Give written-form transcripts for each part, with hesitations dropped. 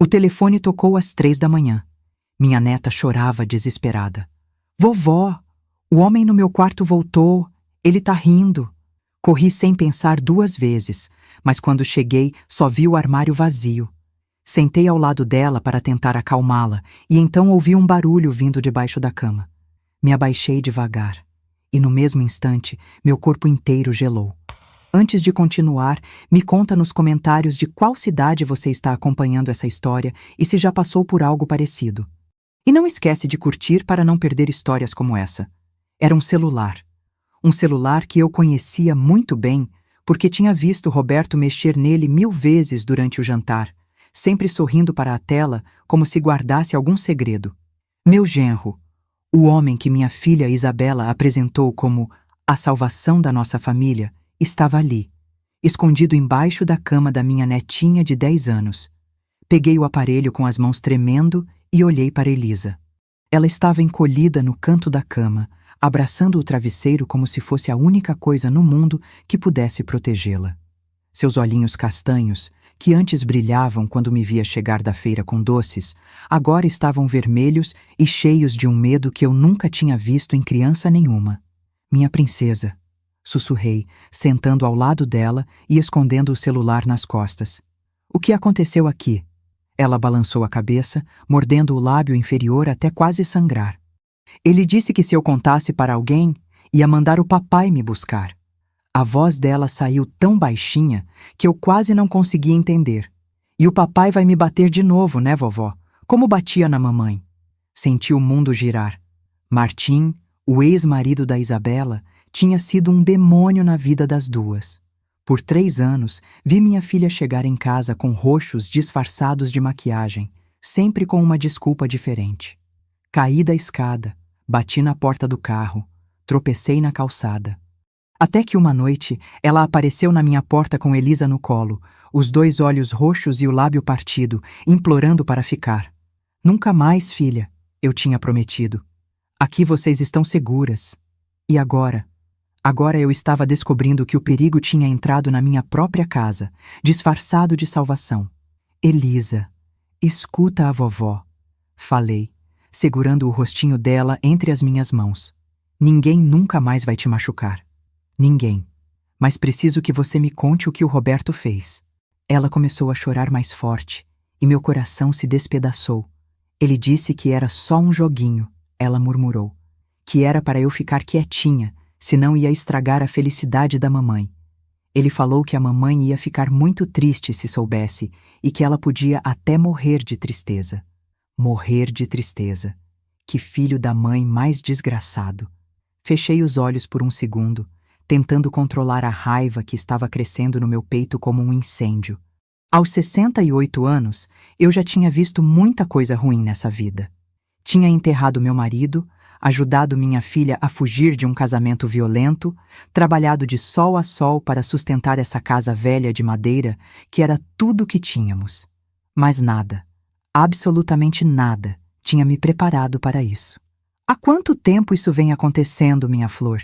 O telefone tocou às 3 da manhã. Minha neta chorava desesperada. Vovó, o homem no meu quarto voltou. Ele tá rindo. Corri sem pensar 2 vezes, mas quando cheguei só vi o armário vazio. Sentei ao lado dela para tentar acalmá-la e então ouvi um barulho vindo debaixo da cama. Me abaixei devagar e no mesmo instante meu corpo inteiro gelou. Antes de continuar, me conta nos comentários de qual cidade você está acompanhando essa história e se já passou por algo parecido. E não esquece de curtir para não perder histórias como essa. Era um celular. Um celular que eu conhecia muito bem porque tinha visto Roberto mexer nele 1000 vezes durante o jantar, sempre sorrindo para a tela como se guardasse algum segredo. Meu genro, o homem que minha filha Isabela apresentou como a salvação da nossa família, estava ali, escondido embaixo da cama da minha netinha de 10 anos. Peguei o aparelho com as mãos tremendo e olhei para Elisa. Ela estava encolhida no canto da cama, abraçando o travesseiro como se fosse a única coisa no mundo que pudesse protegê-la. Seus olhinhos castanhos, que antes brilhavam quando me via chegar da feira com doces, agora estavam vermelhos e cheios de um medo que eu nunca tinha visto em criança nenhuma. Minha princesa, sussurrei, sentando ao lado dela e escondendo o celular nas costas. O que aconteceu aqui? Ela balançou a cabeça, mordendo o lábio inferior até quase sangrar. Ele disse que se eu contasse para alguém, ia mandar o papai me buscar. A voz dela saiu tão baixinha que eu quase não conseguia entender. E o papai vai me bater de novo, né, vovó? Como batia na mamãe. Senti o mundo girar. Martim, o ex-marido da Isabela, tinha sido um demônio na vida das duas. Por 3 anos, vi minha filha chegar em casa com roxos disfarçados de maquiagem, sempre com uma desculpa diferente. Caí da escada, bati na porta do carro, tropecei na calçada. Até que uma noite, ela apareceu na minha porta com Elisa no colo, os 2 olhos roxos e o lábio partido, implorando para ficar. Nunca mais, filha, eu tinha prometido. Aqui vocês estão seguras. E agora? Agora eu estava descobrindo que o perigo tinha entrado na minha própria casa, disfarçado de salvação. Elisa, escuta a vovó, falei, segurando o rostinho dela entre as minhas mãos. Ninguém nunca mais vai te machucar. Ninguém. Mas preciso que você me conte o que o Roberto fez. Ela começou a chorar mais forte e meu coração se despedaçou. Ele disse que era só um joguinho, ela murmurou. Que era para eu ficar quietinha, senão ia estragar a felicidade da mamãe. Ele falou que a mamãe ia ficar muito triste se soubesse e que ela podia até morrer de tristeza. Morrer de tristeza. Que filho da mãe mais desgraçado. Fechei os olhos por um segundo, tentando controlar a raiva que estava crescendo no meu peito como um incêndio. Aos 68 anos, eu já tinha visto muita coisa ruim nessa vida. Tinha enterrado meu marido, ajudado minha filha a fugir de um casamento violento, trabalhado de sol a sol para sustentar essa casa velha de madeira que era tudo o que tínhamos. Mas nada, absolutamente nada, tinha me preparado para isso. Há quanto tempo isso vem acontecendo, minha flor?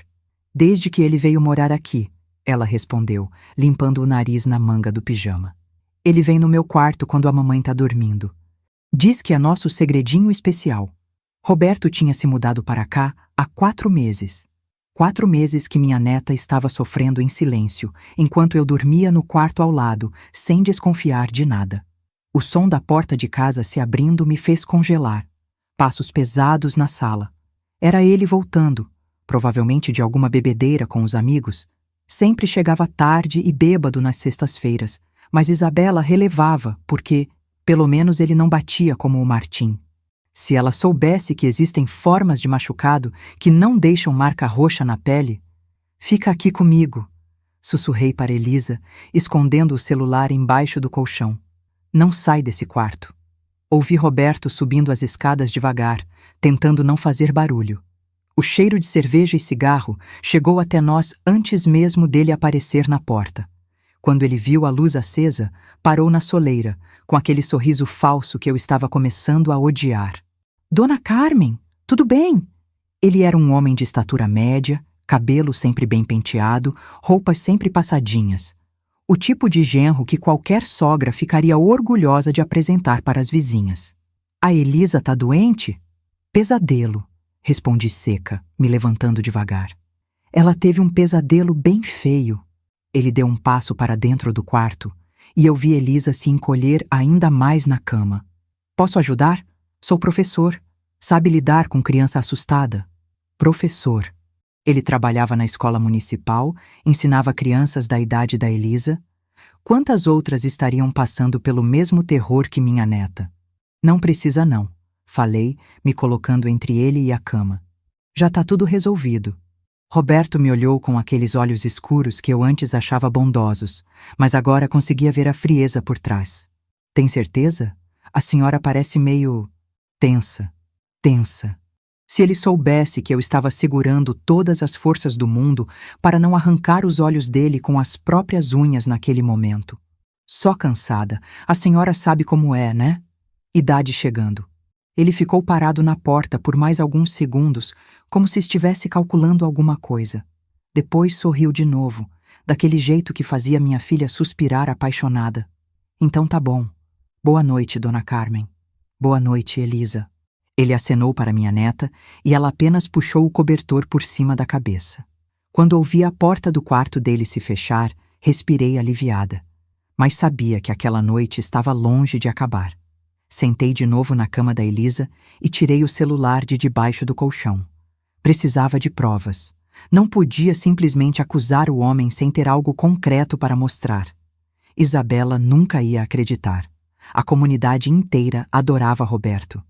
Desde que ele veio morar aqui, ela respondeu, limpando o nariz na manga do pijama. Ele vem no meu quarto quando a mamãe tá dormindo. Diz que é nosso segredinho especial. Roberto tinha se mudado para cá há 4 meses. 4 meses que minha neta estava sofrendo em silêncio, enquanto eu dormia no quarto ao lado, sem desconfiar de nada. O som da porta de casa se abrindo me fez congelar. Passos pesados na sala. Era ele voltando, provavelmente de alguma bebedeira com os amigos. Sempre chegava tarde e bêbado nas sextas-feiras, mas Isabela relevava porque, pelo menos, ele não batia como o Martim. Se ela soubesse que existem formas de machucado que não deixam marca roxa na pele... Fica aqui comigo, sussurrei para Elisa, escondendo o celular embaixo do colchão. Não sai desse quarto. Ouvi Roberto subindo as escadas devagar, tentando não fazer barulho. O cheiro de cerveja e cigarro chegou até nós antes mesmo dele aparecer na porta. Quando ele viu a luz acesa, parou na soleira, com aquele sorriso falso que eu estava começando a odiar. Dona Carmen, tudo bem? Ele era um homem de estatura média, cabelo sempre bem penteado, roupas sempre passadinhas. O tipo de genro que qualquer sogra ficaria orgulhosa de apresentar para as vizinhas. A Elisa tá doente? Pesadelo, respondi seca, me levantando devagar. Ela teve um pesadelo bem feio. Ele deu um passo para dentro do quarto e eu vi Elisa se encolher ainda mais na cama. Posso ajudar? Sou professor. Sabe lidar com criança assustada? Professor. Ele trabalhava na escola municipal, ensinava crianças da idade da Elisa. Quantas outras estariam passando pelo mesmo terror que minha neta? Não precisa não, falei, me colocando entre ele e a cama. Já tá tudo resolvido. Roberto me olhou com aqueles olhos escuros que eu antes achava bondosos, mas agora conseguia ver a frieza por trás. Tem certeza? A senhora parece meio... tensa. Se ele soubesse que eu estava segurando todas as forças do mundo para não arrancar os olhos dele com as próprias unhas naquele momento. Só cansada, a senhora sabe como é, né? Idade chegando. Ele ficou parado na porta por mais alguns segundos, como se estivesse calculando alguma coisa. Depois sorriu de novo, daquele jeito que fazia minha filha suspirar apaixonada. Então tá bom. Boa noite, dona Carmen. Boa noite, Elisa. Ele acenou para minha neta e ela apenas puxou o cobertor por cima da cabeça. Quando ouvi a porta do quarto dele se fechar, respirei aliviada. Mas sabia que aquela noite estava longe de acabar. Sentei de novo na cama da Elisa e tirei o celular de debaixo do colchão. Precisava de provas. Não podia simplesmente acusar o homem sem ter algo concreto para mostrar. Isabela nunca ia acreditar. A comunidade inteira adorava Roberto.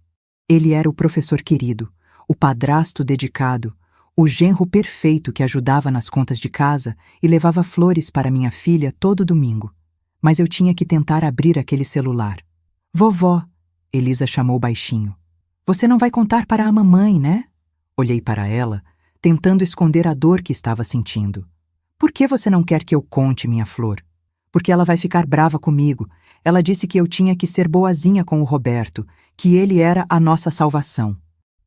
Ele era o professor querido, o padrasto dedicado, o genro perfeito que ajudava nas contas de casa e levava flores para minha filha todo domingo. Mas eu tinha que tentar abrir aquele celular. Vovó, Elisa chamou baixinho. Você não vai contar para a mamãe, né? Olhei para ela, tentando esconder a dor que estava sentindo. Por que você não quer que eu conte, minha flor? Porque ela vai ficar brava comigo. Ela disse que eu tinha que ser boazinha com o Roberto, que ele era a nossa salvação.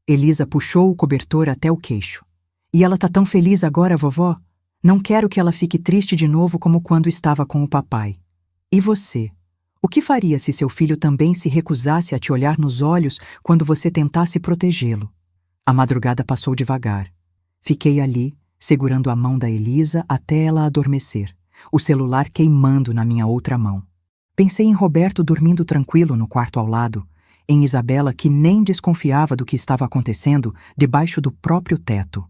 Elisa puxou o cobertor até o queixo. E ela tá tão feliz agora, vovó? Não quero que ela fique triste de novo como quando estava com o papai. E você? O que faria se seu filho também se recusasse a te olhar nos olhos quando você tentasse protegê-lo? A madrugada passou devagar. Fiquei ali, segurando a mão da Elisa até ela adormecer, o celular queimando na minha outra mão. Pensei em Roberto dormindo tranquilo no quarto ao lado, em Isabela que nem desconfiava do que estava acontecendo debaixo do próprio teto.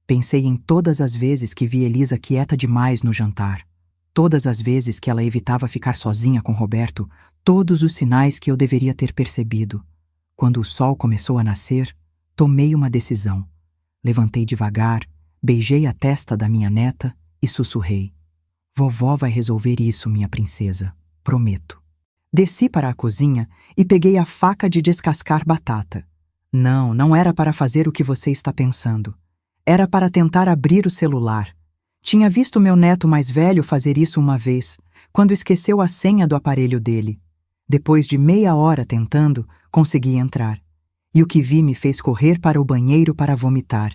Pensei em todas as vezes que vi Elisa quieta demais no jantar. Todas as vezes que ela evitava ficar sozinha com Roberto, todos os sinais que eu deveria ter percebido. Quando o sol começou a nascer, tomei uma decisão. Levantei devagar, beijei a testa da minha neta e sussurrei. Vovó vai resolver isso, minha princesa. Prometo. Desci para a cozinha e peguei a faca de descascar batata. Não era para fazer o que você está pensando. Era para tentar abrir o celular. Tinha visto meu neto mais velho fazer isso uma vez, quando esqueceu a senha do aparelho dele. Depois de meia hora tentando, consegui entrar. E o que vi me fez correr para o banheiro para vomitar.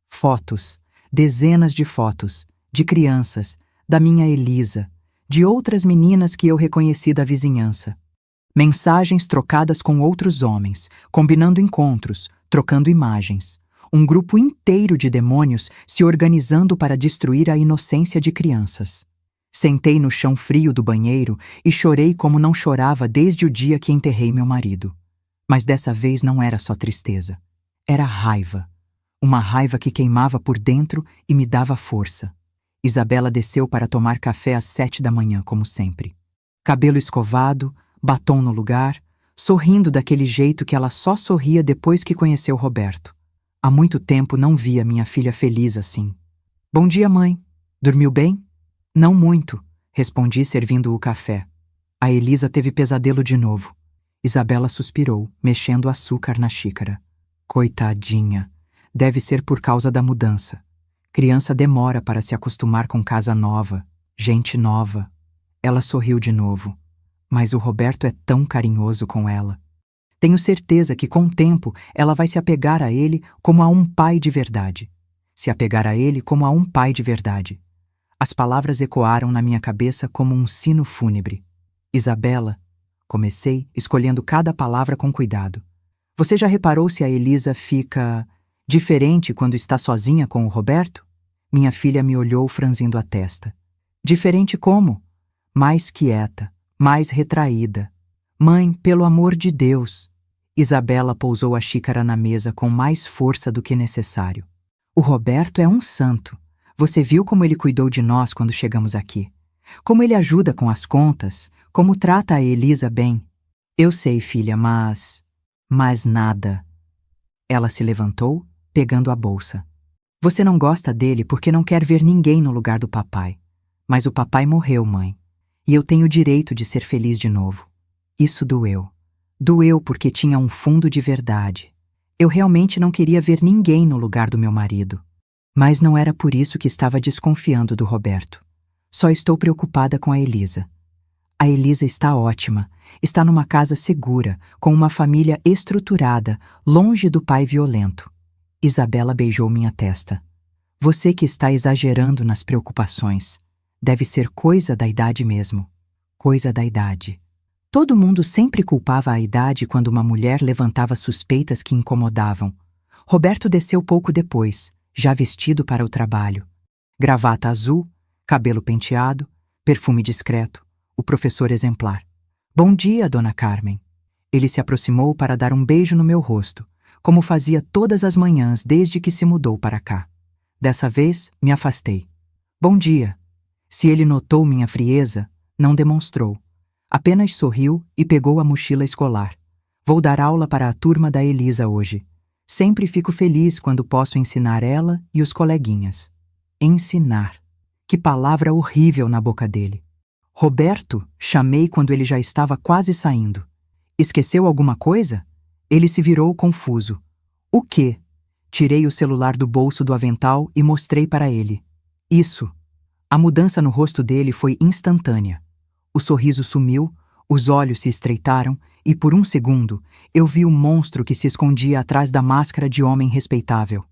Fotos, dezenas de fotos, de crianças, da minha Elisa, de outras meninas que eu reconheci da vizinhança. Mensagens trocadas com outros homens, combinando encontros, trocando imagens. Um grupo inteiro de demônios se organizando para destruir a inocência de crianças. Sentei no chão frio do banheiro e chorei como não chorava desde o dia que enterrei meu marido. Mas dessa vez não era só tristeza. Era raiva. Uma raiva que queimava por dentro e me dava força. Isabela desceu para tomar café às 7 da manhã, como sempre. Cabelo escovado, batom no lugar, sorrindo daquele jeito que ela só sorria depois que conheceu Roberto. Há muito tempo não via minha filha feliz assim. Bom dia, mãe. Dormiu bem? Não muito, respondi servindo o café. A Elisa teve pesadelo de novo. Isabela suspirou, mexendo açúcar na xícara. Coitadinha. Deve ser por causa da mudança. Criança demora para se acostumar com casa nova, gente nova. Ela sorriu de novo. Mas o Roberto é tão carinhoso com ela. Tenho certeza que com o tempo ela vai se apegar a ele como a um pai de verdade. Se apegar a ele como a um pai de verdade. As palavras ecoaram na minha cabeça como um sino fúnebre. Isabela, comecei, escolhendo cada palavra com cuidado. Você já reparou se a Elisa fica diferente quando está sozinha com o Roberto? Minha filha me olhou franzindo a testa. Diferente como? Mais quieta, mais retraída. Mãe, pelo amor de Deus! Isabela pousou a xícara na mesa com mais força do que necessário. O Roberto é um santo. Você viu como ele cuidou de nós quando chegamos aqui? Como ele ajuda com as contas? Como trata a Elisa bem? Eu sei, filha, mas nada. Ela se levantou, pegando a bolsa. Você não gosta dele porque não quer ver ninguém no lugar do papai. Mas o papai morreu, mãe. E eu tenho o direito de ser feliz de novo. Isso doeu. Doeu porque tinha um fundo de verdade. Eu realmente não queria ver ninguém no lugar do meu marido. Mas não era por isso que estava desconfiando do Roberto. Só estou preocupada com a Elisa. A Elisa está ótima. Está numa casa segura, com uma família estruturada, longe do pai violento. Isabela beijou minha testa. Você que está exagerando nas preocupações. Deve ser coisa da idade mesmo. Coisa da idade. Todo mundo sempre culpava a idade quando uma mulher levantava suspeitas que incomodavam. Roberto desceu pouco depois, já vestido para o trabalho. Gravata azul, cabelo penteado, perfume discreto, o professor exemplar. Bom dia, dona Carmen. Ele se aproximou para dar um beijo no meu rosto, como fazia todas as manhãs desde que se mudou para cá. Dessa vez, me afastei. Bom dia. Se ele notou minha frieza, não demonstrou. Apenas sorriu e pegou a mochila escolar. Vou dar aula para a turma da Elisa hoje. Sempre fico feliz quando posso ensinar ela e os coleguinhas. Ensinar. Que palavra horrível na boca dele. Roberto, chamei quando ele já estava quase saindo. Esqueceu alguma coisa? Ele se virou confuso. O quê? Tirei o celular do bolso do avental e mostrei para ele. Isso. A mudança no rosto dele foi instantânea. O sorriso sumiu, os olhos se estreitaram e, por um segundo, eu vi o monstro que se escondia atrás da máscara de homem respeitável.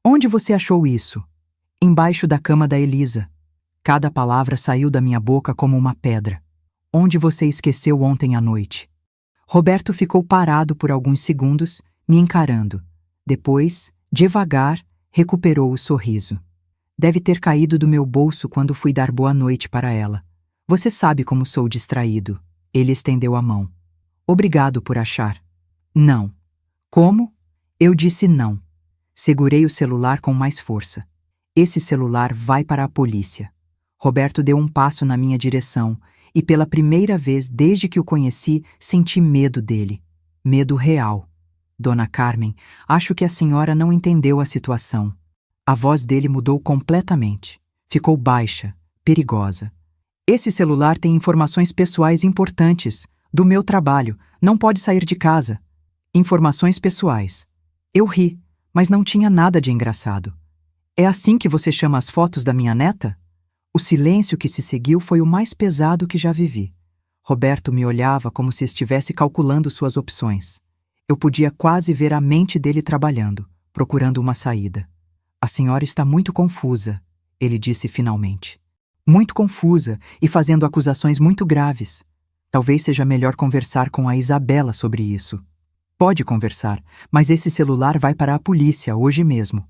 Onde você achou isso? Embaixo da cama da Elisa. Cada palavra saiu da minha boca como uma pedra. Onde você esqueceu ontem à noite? Roberto ficou parado por alguns segundos, me encarando. Depois, devagar, recuperou o sorriso. Deve ter caído do meu bolso quando fui dar boa noite para ela. Você sabe como sou distraído. Ele estendeu a mão. Obrigado por achar. Não. Como? Eu disse não. Segurei o celular com mais força. Esse celular vai para a polícia. Roberto deu um passo na minha direção e pela primeira vez desde que o conheci, senti medo dele. Medo real. Dona Carmen, acho que a senhora não entendeu a situação. A voz dele mudou completamente. Ficou baixa, perigosa. Esse celular tem informações pessoais importantes. Do meu trabalho. Não pode sair de casa. Informações pessoais. Eu ri, mas não tinha nada de engraçado. É assim que você chama as fotos da minha neta? O silêncio que se seguiu foi o mais pesado que já vivi. Roberto me olhava como se estivesse calculando suas opções. Eu podia quase ver a mente dele trabalhando, procurando uma saída. A senhora está muito confusa, ele disse finalmente. Muito confusa e fazendo acusações muito graves. Talvez seja melhor conversar com a Isabela sobre isso. Pode conversar, mas esse celular vai para a polícia hoje mesmo.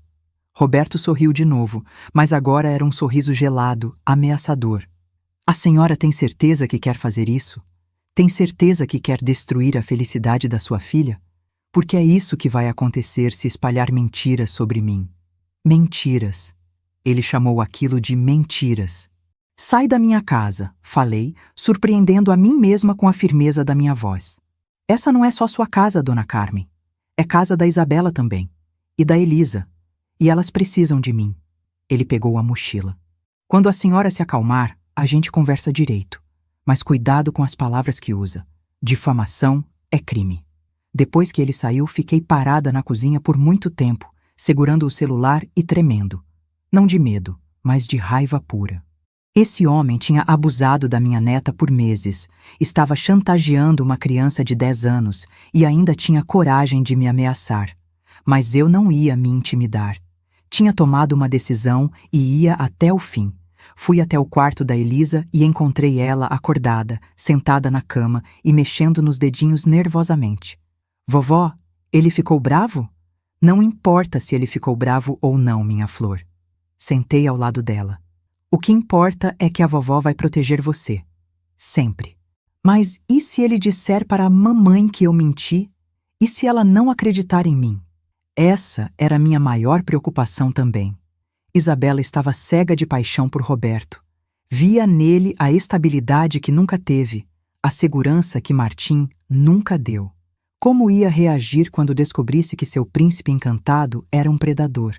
Roberto sorriu de novo, mas agora era um sorriso gelado, ameaçador. A senhora tem certeza que quer fazer isso? Tem certeza que quer destruir a felicidade da sua filha? Porque é isso que vai acontecer se espalhar mentiras sobre mim. Mentiras. Ele chamou aquilo de mentiras. Sai da minha casa, falei, surpreendendo a mim mesma com a firmeza da minha voz. Essa não é só sua casa, dona Carmen. É casa da Isabela também. E da Elisa. E elas precisam de mim. Ele pegou a mochila. Quando a senhora se acalmar, a gente conversa direito. Mas cuidado com as palavras que usa. Difamação é crime. Depois que ele saiu, fiquei parada na cozinha por muito tempo, segurando o celular e tremendo. Não de medo, mas de raiva pura. Esse homem tinha abusado da minha neta por meses, estava chantageando uma criança de 10 anos e ainda tinha coragem de me ameaçar. Mas eu não ia me intimidar. Tinha tomado uma decisão e ia até o fim. Fui até o quarto da Elisa e encontrei ela acordada, sentada na cama e mexendo nos dedinhos nervosamente. Vovó, ele ficou bravo? Não importa se ele ficou bravo ou não, minha flor. Sentei ao lado dela. O que importa é que a vovó vai proteger você. Sempre. Mas e se ele disser para a mamãe que eu menti? E se ela não acreditar em mim? Essa era a minha maior preocupação também. Isabela estava cega de paixão por Roberto. Via nele a estabilidade que nunca teve, a segurança que Martim nunca deu. Como ia reagir quando descobrisse que seu príncipe encantado era um predador?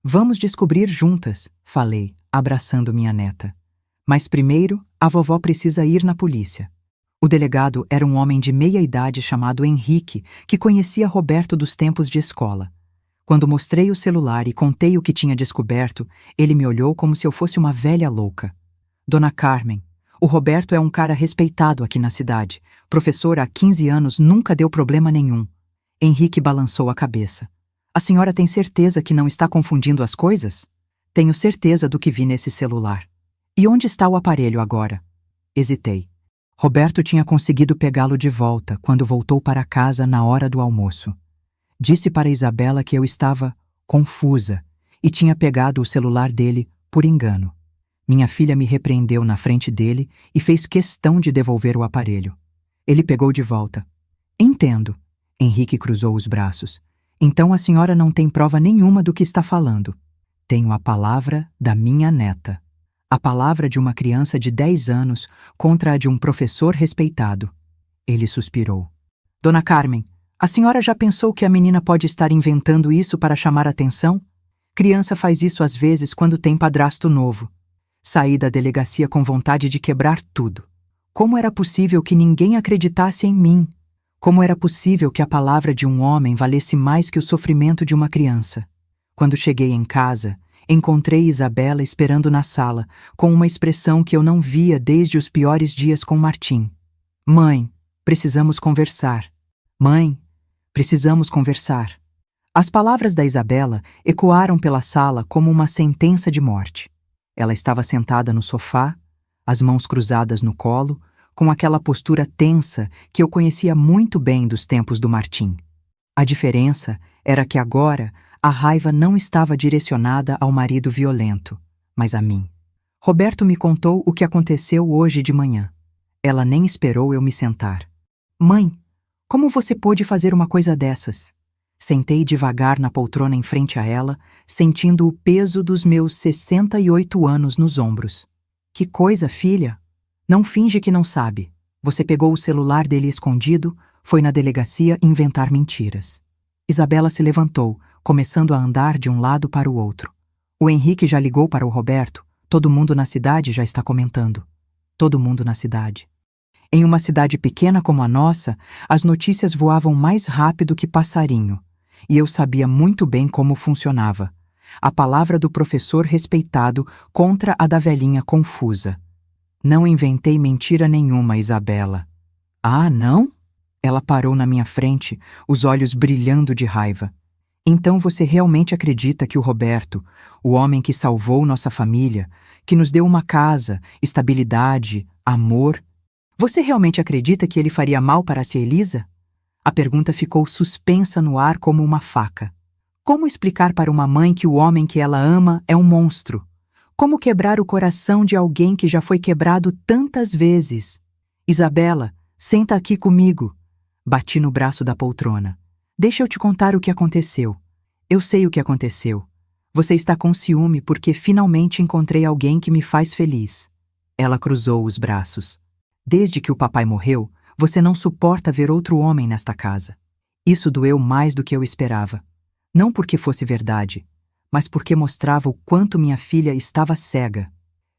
Vamos descobrir juntas, falei, abraçando minha neta. Mas primeiro, a vovó precisa ir na polícia. O delegado era um homem de meia-idade chamado Henrique, que conhecia Roberto dos tempos de escola. Quando mostrei o celular e contei o que tinha descoberto, ele me olhou como se eu fosse uma velha louca. Dona Carmen, o Roberto é um cara respeitado aqui na cidade. Professor há 15 anos nunca deu problema nenhum. Henrique balançou a cabeça. A senhora tem certeza que não está confundindo as coisas? Tenho certeza do que vi nesse celular. E onde está o aparelho agora? Hesitei. Roberto tinha conseguido pegá-lo de volta quando voltou para casa na hora do almoço. Disse para Isabela que eu estava confusa e tinha pegado o celular dele por engano. Minha filha me repreendeu na frente dele e fez questão de devolver o aparelho. Ele pegou de volta. Entendo. Henrique cruzou os braços. Então a senhora não tem prova nenhuma do que está falando. Tenho a palavra da minha neta. A palavra de uma criança de 10 anos contra a de um professor respeitado. Ele suspirou. Dona Carmen, a senhora já pensou que a menina pode estar inventando isso para chamar atenção? Criança faz isso às vezes quando tem padrasto novo. Saí da delegacia com vontade de quebrar tudo. Como era possível que ninguém acreditasse em mim? Como era possível que a palavra de um homem valesse mais que o sofrimento de uma criança? Quando cheguei em casa, encontrei Isabela esperando na sala, com uma expressão que eu não via desde os piores dias com Martim. Mãe, precisamos conversar. Mãe, precisamos conversar. As palavras da Isabela ecoaram pela sala como uma sentença de morte. Ela estava sentada no sofá, as mãos cruzadas no colo, com aquela postura tensa que eu conhecia muito bem dos tempos do Martim. A diferença era que agora a raiva não estava direcionada ao marido violento, mas a mim. Roberto me contou o que aconteceu hoje de manhã. Ela nem esperou eu me sentar. Mãe, como você pôde fazer uma coisa dessas? Sentei devagar na poltrona em frente a ela, sentindo o peso dos meus 68 anos nos ombros. Que coisa, filha? Não finge que não sabe. Você pegou o celular dele escondido, foi na delegacia inventar mentiras. Isabela se levantou, começando a andar de um lado para o outro. O Henrique já ligou para o Roberto. Todo mundo na cidade já está comentando. Todo mundo na cidade. Em uma cidade pequena como a nossa, as notícias voavam mais rápido que passarinho. E eu sabia muito bem como funcionava. A palavra do professor respeitado contra a da velhinha confusa. Não inventei mentira nenhuma, Isabela. Ah, não? Ela parou na minha frente, os olhos brilhando de raiva. Então você realmente acredita que o Roberto, o homem que salvou nossa família, que nos deu uma casa, estabilidade, amor, você realmente acredita que ele faria mal para a tia Elisa? A pergunta ficou suspensa no ar como uma faca. Como explicar para uma mãe que o homem que ela ama é um monstro? Como quebrar o coração de alguém que já foi quebrado tantas vezes? Isabela, senta aqui comigo. Bati no braço da poltrona. Deixa eu te contar o que aconteceu. Eu sei o que aconteceu. Você está com ciúme porque finalmente encontrei alguém que me faz feliz. Ela cruzou os braços. Desde que o papai morreu, você não suporta ver outro homem nesta casa. Isso doeu mais do que eu esperava. Não porque fosse verdade, mas porque mostrava o quanto minha filha estava cega.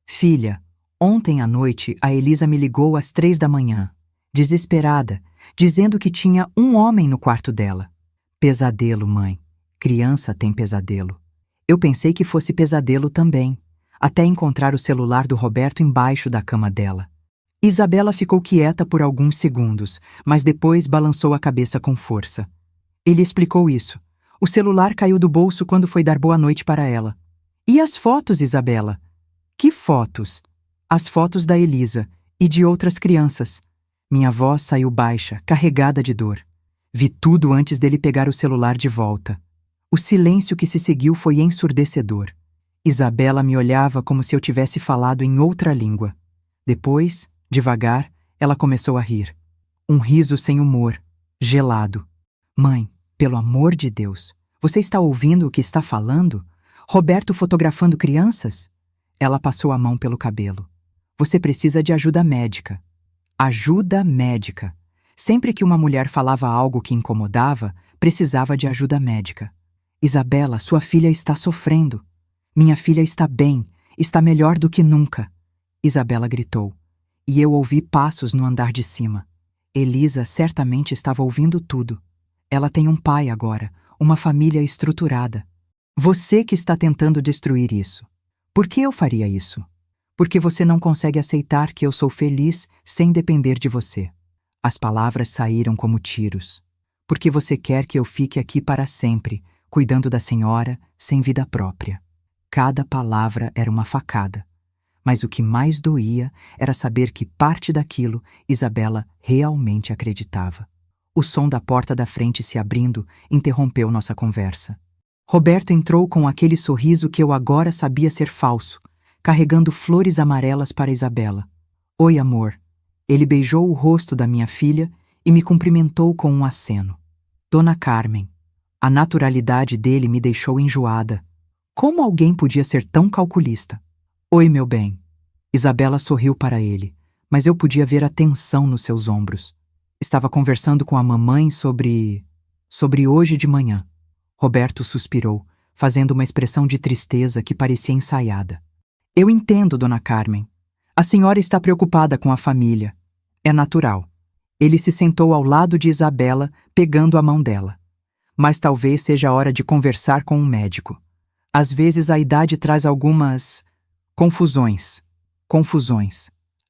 Filha, ontem à noite a Elisa me ligou às 3 da manhã, desesperada, dizendo que tinha um homem no quarto dela. Pesadelo, mãe. Criança tem pesadelo. Eu pensei que fosse pesadelo também, até encontrar o celular do Roberto embaixo da cama dela. Isabela ficou quieta por alguns segundos, mas depois balançou a cabeça com força. Ele explicou isso. O celular caiu do bolso quando foi dar boa noite para ela. E as fotos, Isabela? Que fotos? As fotos da Elisa e de outras crianças. Minha voz saiu baixa, carregada de dor. Vi tudo antes dele pegar o celular de volta. O silêncio que se seguiu foi ensurdecedor. Isabela me olhava como se eu tivesse falado em outra língua. Depois, devagar, ela começou a rir. Um riso sem humor, gelado. Mãe, pelo amor de Deus, você está ouvindo o que está falando? Roberto fotografando crianças? Ela passou a mão pelo cabelo. Você precisa de ajuda médica. Ajuda médica. Sempre que uma mulher falava algo que incomodava, precisava de ajuda médica. Isabela, sua filha está sofrendo. Minha filha está bem, está melhor do que nunca. Isabela gritou. E eu ouvi passos no andar de cima. Elisa certamente estava ouvindo tudo. Ela tem um pai agora, uma família estruturada. Você que está tentando destruir isso. Por que eu faria isso? Porque você não consegue aceitar que eu sou feliz sem depender de você. As palavras saíram como tiros. Porque você quer que eu fique aqui para sempre, cuidando da senhora, sem vida própria. Cada palavra era uma facada. Mas o que mais doía era saber que parte daquilo Isabela realmente acreditava. O som da porta da frente se abrindo interrompeu nossa conversa. Roberto entrou com aquele sorriso que eu agora sabia ser falso, carregando flores amarelas para Isabela. Oi, amor. Ele beijou o rosto da minha filha e me cumprimentou com um aceno. Dona Carmen. A naturalidade dele me deixou enjoada. Como alguém podia ser tão calculista? Oi, meu bem. Isabela sorriu para ele, mas eu podia ver a tensão nos seus ombros. Estava conversando com a mamãe sobre hoje de manhã. Roberto suspirou, fazendo uma expressão de tristeza que parecia ensaiada. Eu entendo, Dona Carmen. A senhora está preocupada com a família. É natural. Ele se sentou ao lado de Isabela, pegando a mão dela. Mas talvez seja a hora de conversar com um médico. Às vezes a idade traz algumas confusões.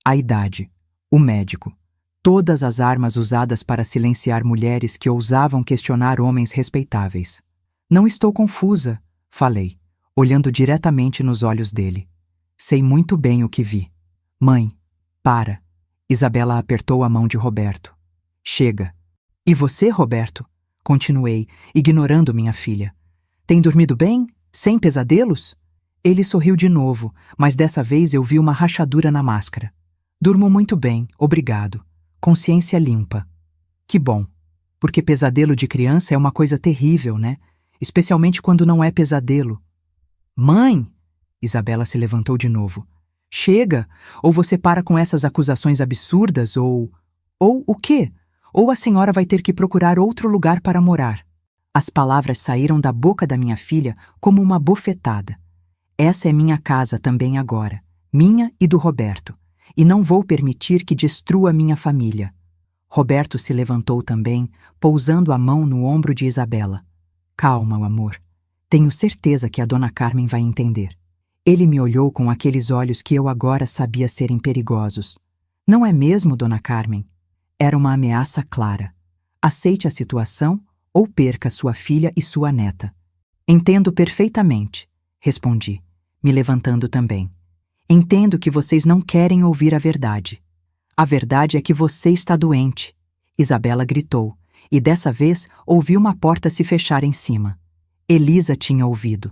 A idade. O médico. Todas as armas usadas para silenciar mulheres que ousavam questionar homens respeitáveis. Não estou confusa, falei, olhando diretamente nos olhos dele. Sei muito bem o que vi. Mãe, para. Isabela apertou a mão de Roberto. Chega. E você, Roberto? Continuei, ignorando minha filha. Tem dormido bem? Sem pesadelos? Ele sorriu de novo, mas dessa vez eu vi uma rachadura na máscara. Durmo muito bem, obrigado. Consciência limpa. Que bom, porque pesadelo de criança é uma coisa terrível, né? Especialmente quando não é pesadelo. Mãe! Isabela se levantou de novo. Chega! Ou você para com essas acusações absurdas, ou o quê? Ou a senhora vai ter que procurar outro lugar para morar. As palavras saíram da boca da minha filha como uma bofetada. Essa é minha casa também agora, minha e do Roberto, e não vou permitir que destrua minha família. Roberto se levantou também, pousando a mão no ombro de Isabela. Calma, amor. Tenho certeza que a Dona Carmen vai entender. Ele me olhou com aqueles olhos que eu agora sabia serem perigosos. Não é mesmo, Dona Carmen? Era uma ameaça clara. Aceite a situação ou perca sua filha e sua neta. Entendo perfeitamente, respondi, me levantando também. Entendo que vocês não querem ouvir a verdade. A verdade é que você está doente, Isabela gritou, e dessa vez ouvi uma porta se fechar em cima. Elisa tinha ouvido.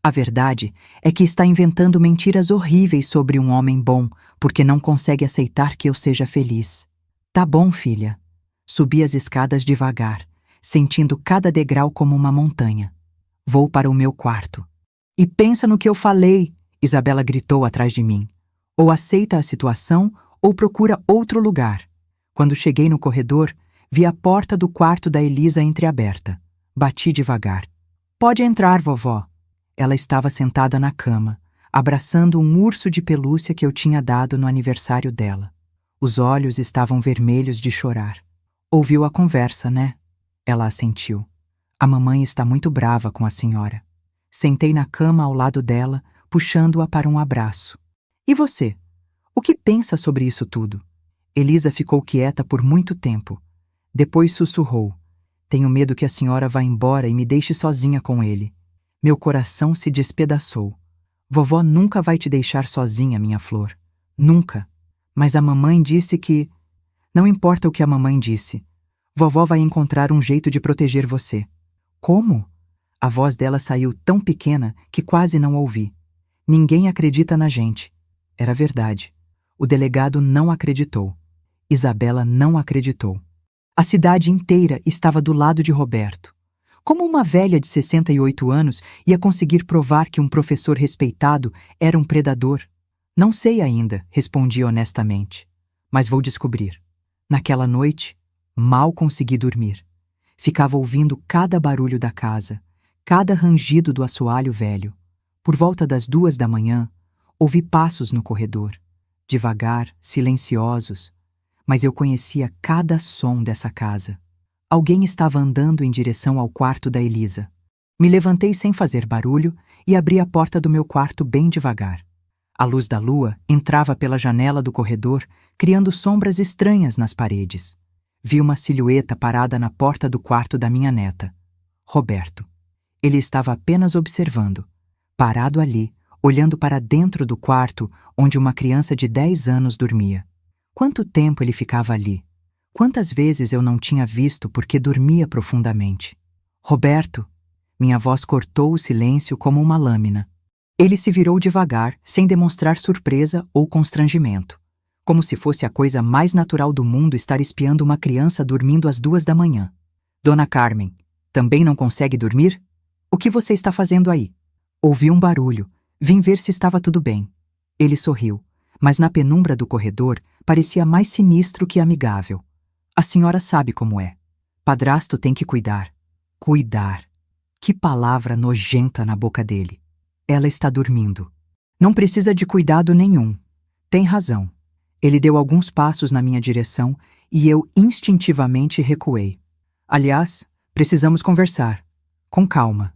A verdade é que está inventando mentiras horríveis sobre um homem bom, porque não consegue aceitar que eu seja feliz. Tá bom, filha. Subi as escadas devagar, sentindo cada degrau como uma montanha. Vou para o meu quarto. E pensa no que eu falei, Isabela gritou atrás de mim. Ou aceita a situação, ou procura outro lugar. Quando cheguei no corredor, vi a porta do quarto da Elisa entreaberta. Bati devagar. Pode entrar, vovó. Ela estava sentada na cama, abraçando um urso de pelúcia que eu tinha dado no aniversário dela. Os olhos estavam vermelhos de chorar. Ouviu a conversa, né? Ela assentiu. A mamãe está muito brava com a senhora. Sentei na cama ao lado dela, puxando-a para um abraço. E você? O que pensa sobre isso tudo? Elisa ficou quieta por muito tempo. Depois sussurrou. Tenho medo que a senhora vá embora e me deixe sozinha com ele. Meu coração se despedaçou. Vovó nunca vai te deixar sozinha, minha flor. Nunca. Mas a mamãe disse que... Não importa o que a mamãe disse. Vovó vai encontrar um jeito de proteger você. Como? A voz dela saiu tão pequena que quase não ouvi. Ninguém acredita na gente. Era verdade. O delegado não acreditou. Isabela não acreditou. A cidade inteira estava do lado de Roberto. Como uma velha de 68 anos ia conseguir provar que um professor respeitado era um predador? Não sei ainda, respondi honestamente. Mas vou descobrir. Naquela noite, mal consegui dormir. Ficava ouvindo cada barulho da casa, cada rangido do assoalho velho. Por volta das 2 da manhã, ouvi passos no corredor, devagar, silenciosos, mas eu conhecia cada som dessa casa. Alguém estava andando em direção ao quarto da Elisa. Me levantei sem fazer barulho e abri a porta do meu quarto bem devagar. A luz da lua entrava pela janela do corredor, criando sombras estranhas nas paredes. Vi uma silhueta parada na porta do quarto da minha neta. Roberto. Ele estava apenas observando, parado ali, olhando para dentro do quarto onde uma criança de 10 anos dormia. Quanto tempo ele ficava ali? Quantas vezes eu não tinha visto porque dormia profundamente? Roberto! Minha voz cortou o silêncio como uma lâmina. Ele se virou devagar, sem demonstrar surpresa ou constrangimento. Como se fosse a coisa mais natural do mundo estar espiando uma criança dormindo às 2 da manhã. Dona Carmen, também não consegue dormir? O que você está fazendo aí? Ouvi um barulho. Vim ver se estava tudo bem. Ele sorriu, mas na penumbra do corredor parecia mais sinistro que amigável. A senhora sabe como é. Padrasto tem que cuidar. Cuidar. Que palavra nojenta na boca dele. Ela está dormindo. Não precisa de cuidado nenhum. Tem razão. Ele deu alguns passos na minha direção e eu instintivamente recuei. Aliás, precisamos conversar. Com calma.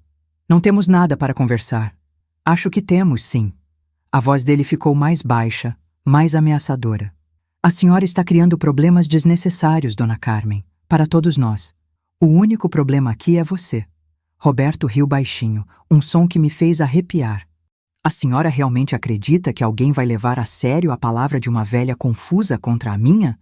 Não temos nada para conversar. Acho que temos, sim. A voz dele ficou mais baixa, mais ameaçadora. A senhora está criando problemas desnecessários, Dona Carmen, para todos nós. O único problema aqui é você. Roberto riu baixinho, um som que me fez arrepiar. A senhora realmente acredita que alguém vai levar a sério a palavra de uma velha confusa contra a minha?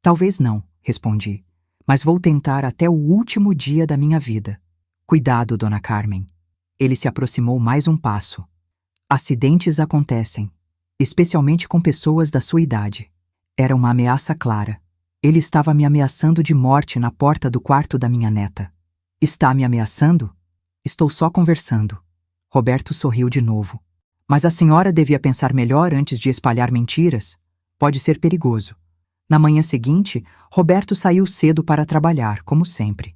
Talvez não, respondi, mas vou tentar até o último dia da minha vida. Cuidado, Dona Carmen. Ele se aproximou mais um passo. Acidentes acontecem, especialmente com pessoas da sua idade. Era uma ameaça clara. Ele estava me ameaçando de morte na porta do quarto da minha neta. Está me ameaçando? Estou só conversando. Roberto sorriu de novo. Mas a senhora devia pensar melhor antes de espalhar mentiras. Pode ser perigoso. Na manhã seguinte, Roberto saiu cedo para trabalhar, como sempre.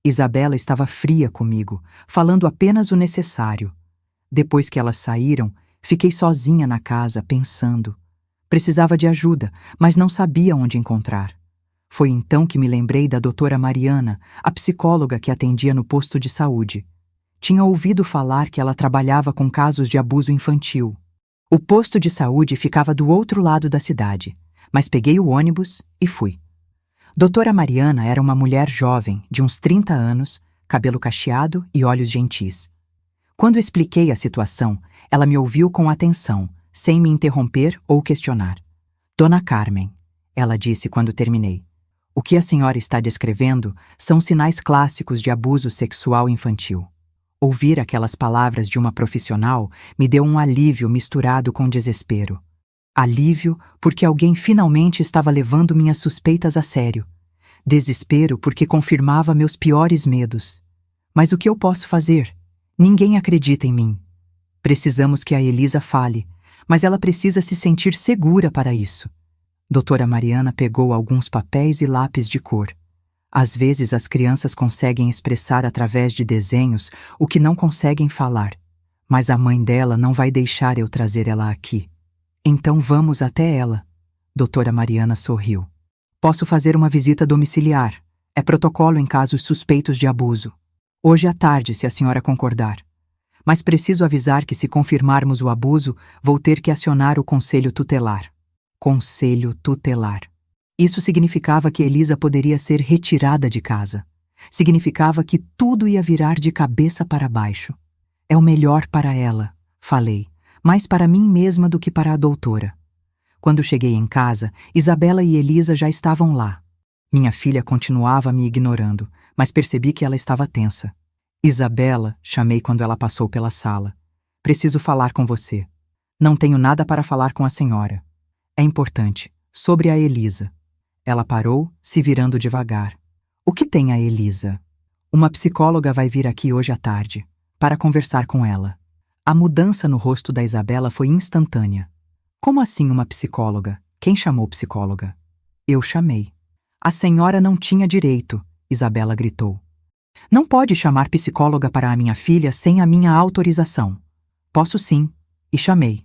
Isabela estava fria comigo, falando apenas o necessário. Depois que elas saíram, fiquei sozinha na casa, pensando. Precisava de ajuda, mas não sabia onde encontrar. Foi então que me lembrei da doutora Mariana, a psicóloga que atendia no posto de saúde. Tinha ouvido falar que ela trabalhava com casos de abuso infantil. O posto de saúde ficava do outro lado da cidade, mas peguei o ônibus e fui. Doutora Mariana era uma mulher jovem, de uns 30 anos, cabelo cacheado e olhos gentis. Quando expliquei a situação, ela me ouviu com atenção, sem me interromper ou questionar. Dona Carmen, ela disse quando terminei. O que a senhora está descrevendo são sinais clássicos de abuso sexual infantil. Ouvir aquelas palavras de uma profissional me deu um alívio misturado com desespero. Alívio porque alguém finalmente estava levando minhas suspeitas a sério. Desespero porque confirmava meus piores medos. Mas o que eu posso fazer? Ninguém acredita em mim. Precisamos que a Elisa fale, mas ela precisa se sentir segura para isso. Doutora Mariana pegou alguns papéis e lápis de cor. Às vezes as crianças conseguem expressar através de desenhos o que não conseguem falar, mas a mãe dela não vai deixar eu trazer ela aqui. Então vamos até ela. Doutora Mariana sorriu. Posso fazer uma visita domiciliar. É protocolo em casos suspeitos de abuso. Hoje à tarde, se a senhora concordar. Mas preciso avisar que se confirmarmos o abuso, vou ter que acionar o conselho tutelar. Conselho tutelar. Isso significava que Elisa poderia ser retirada de casa. Significava que tudo ia virar de cabeça para baixo. É o melhor para ela, falei, mais para mim mesma do que para a doutora. Quando cheguei em casa, Isabela e Elisa já estavam lá. Minha filha continuava me ignorando, mas percebi que ela estava tensa. Isabela, chamei quando ela passou pela sala. Preciso falar com você. Não tenho nada para falar com a senhora. É importante, sobre a Elisa. Ela parou, se virando devagar. O que tem a Elisa? Uma psicóloga vai vir aqui hoje à tarde, para conversar com ela. A mudança no rosto da Isabela foi instantânea. Como assim uma psicóloga? Quem chamou psicóloga? Eu chamei. A senhora não tinha direito, Isabela gritou. Não pode chamar psicóloga para a minha filha sem a minha autorização. Posso sim, e chamei.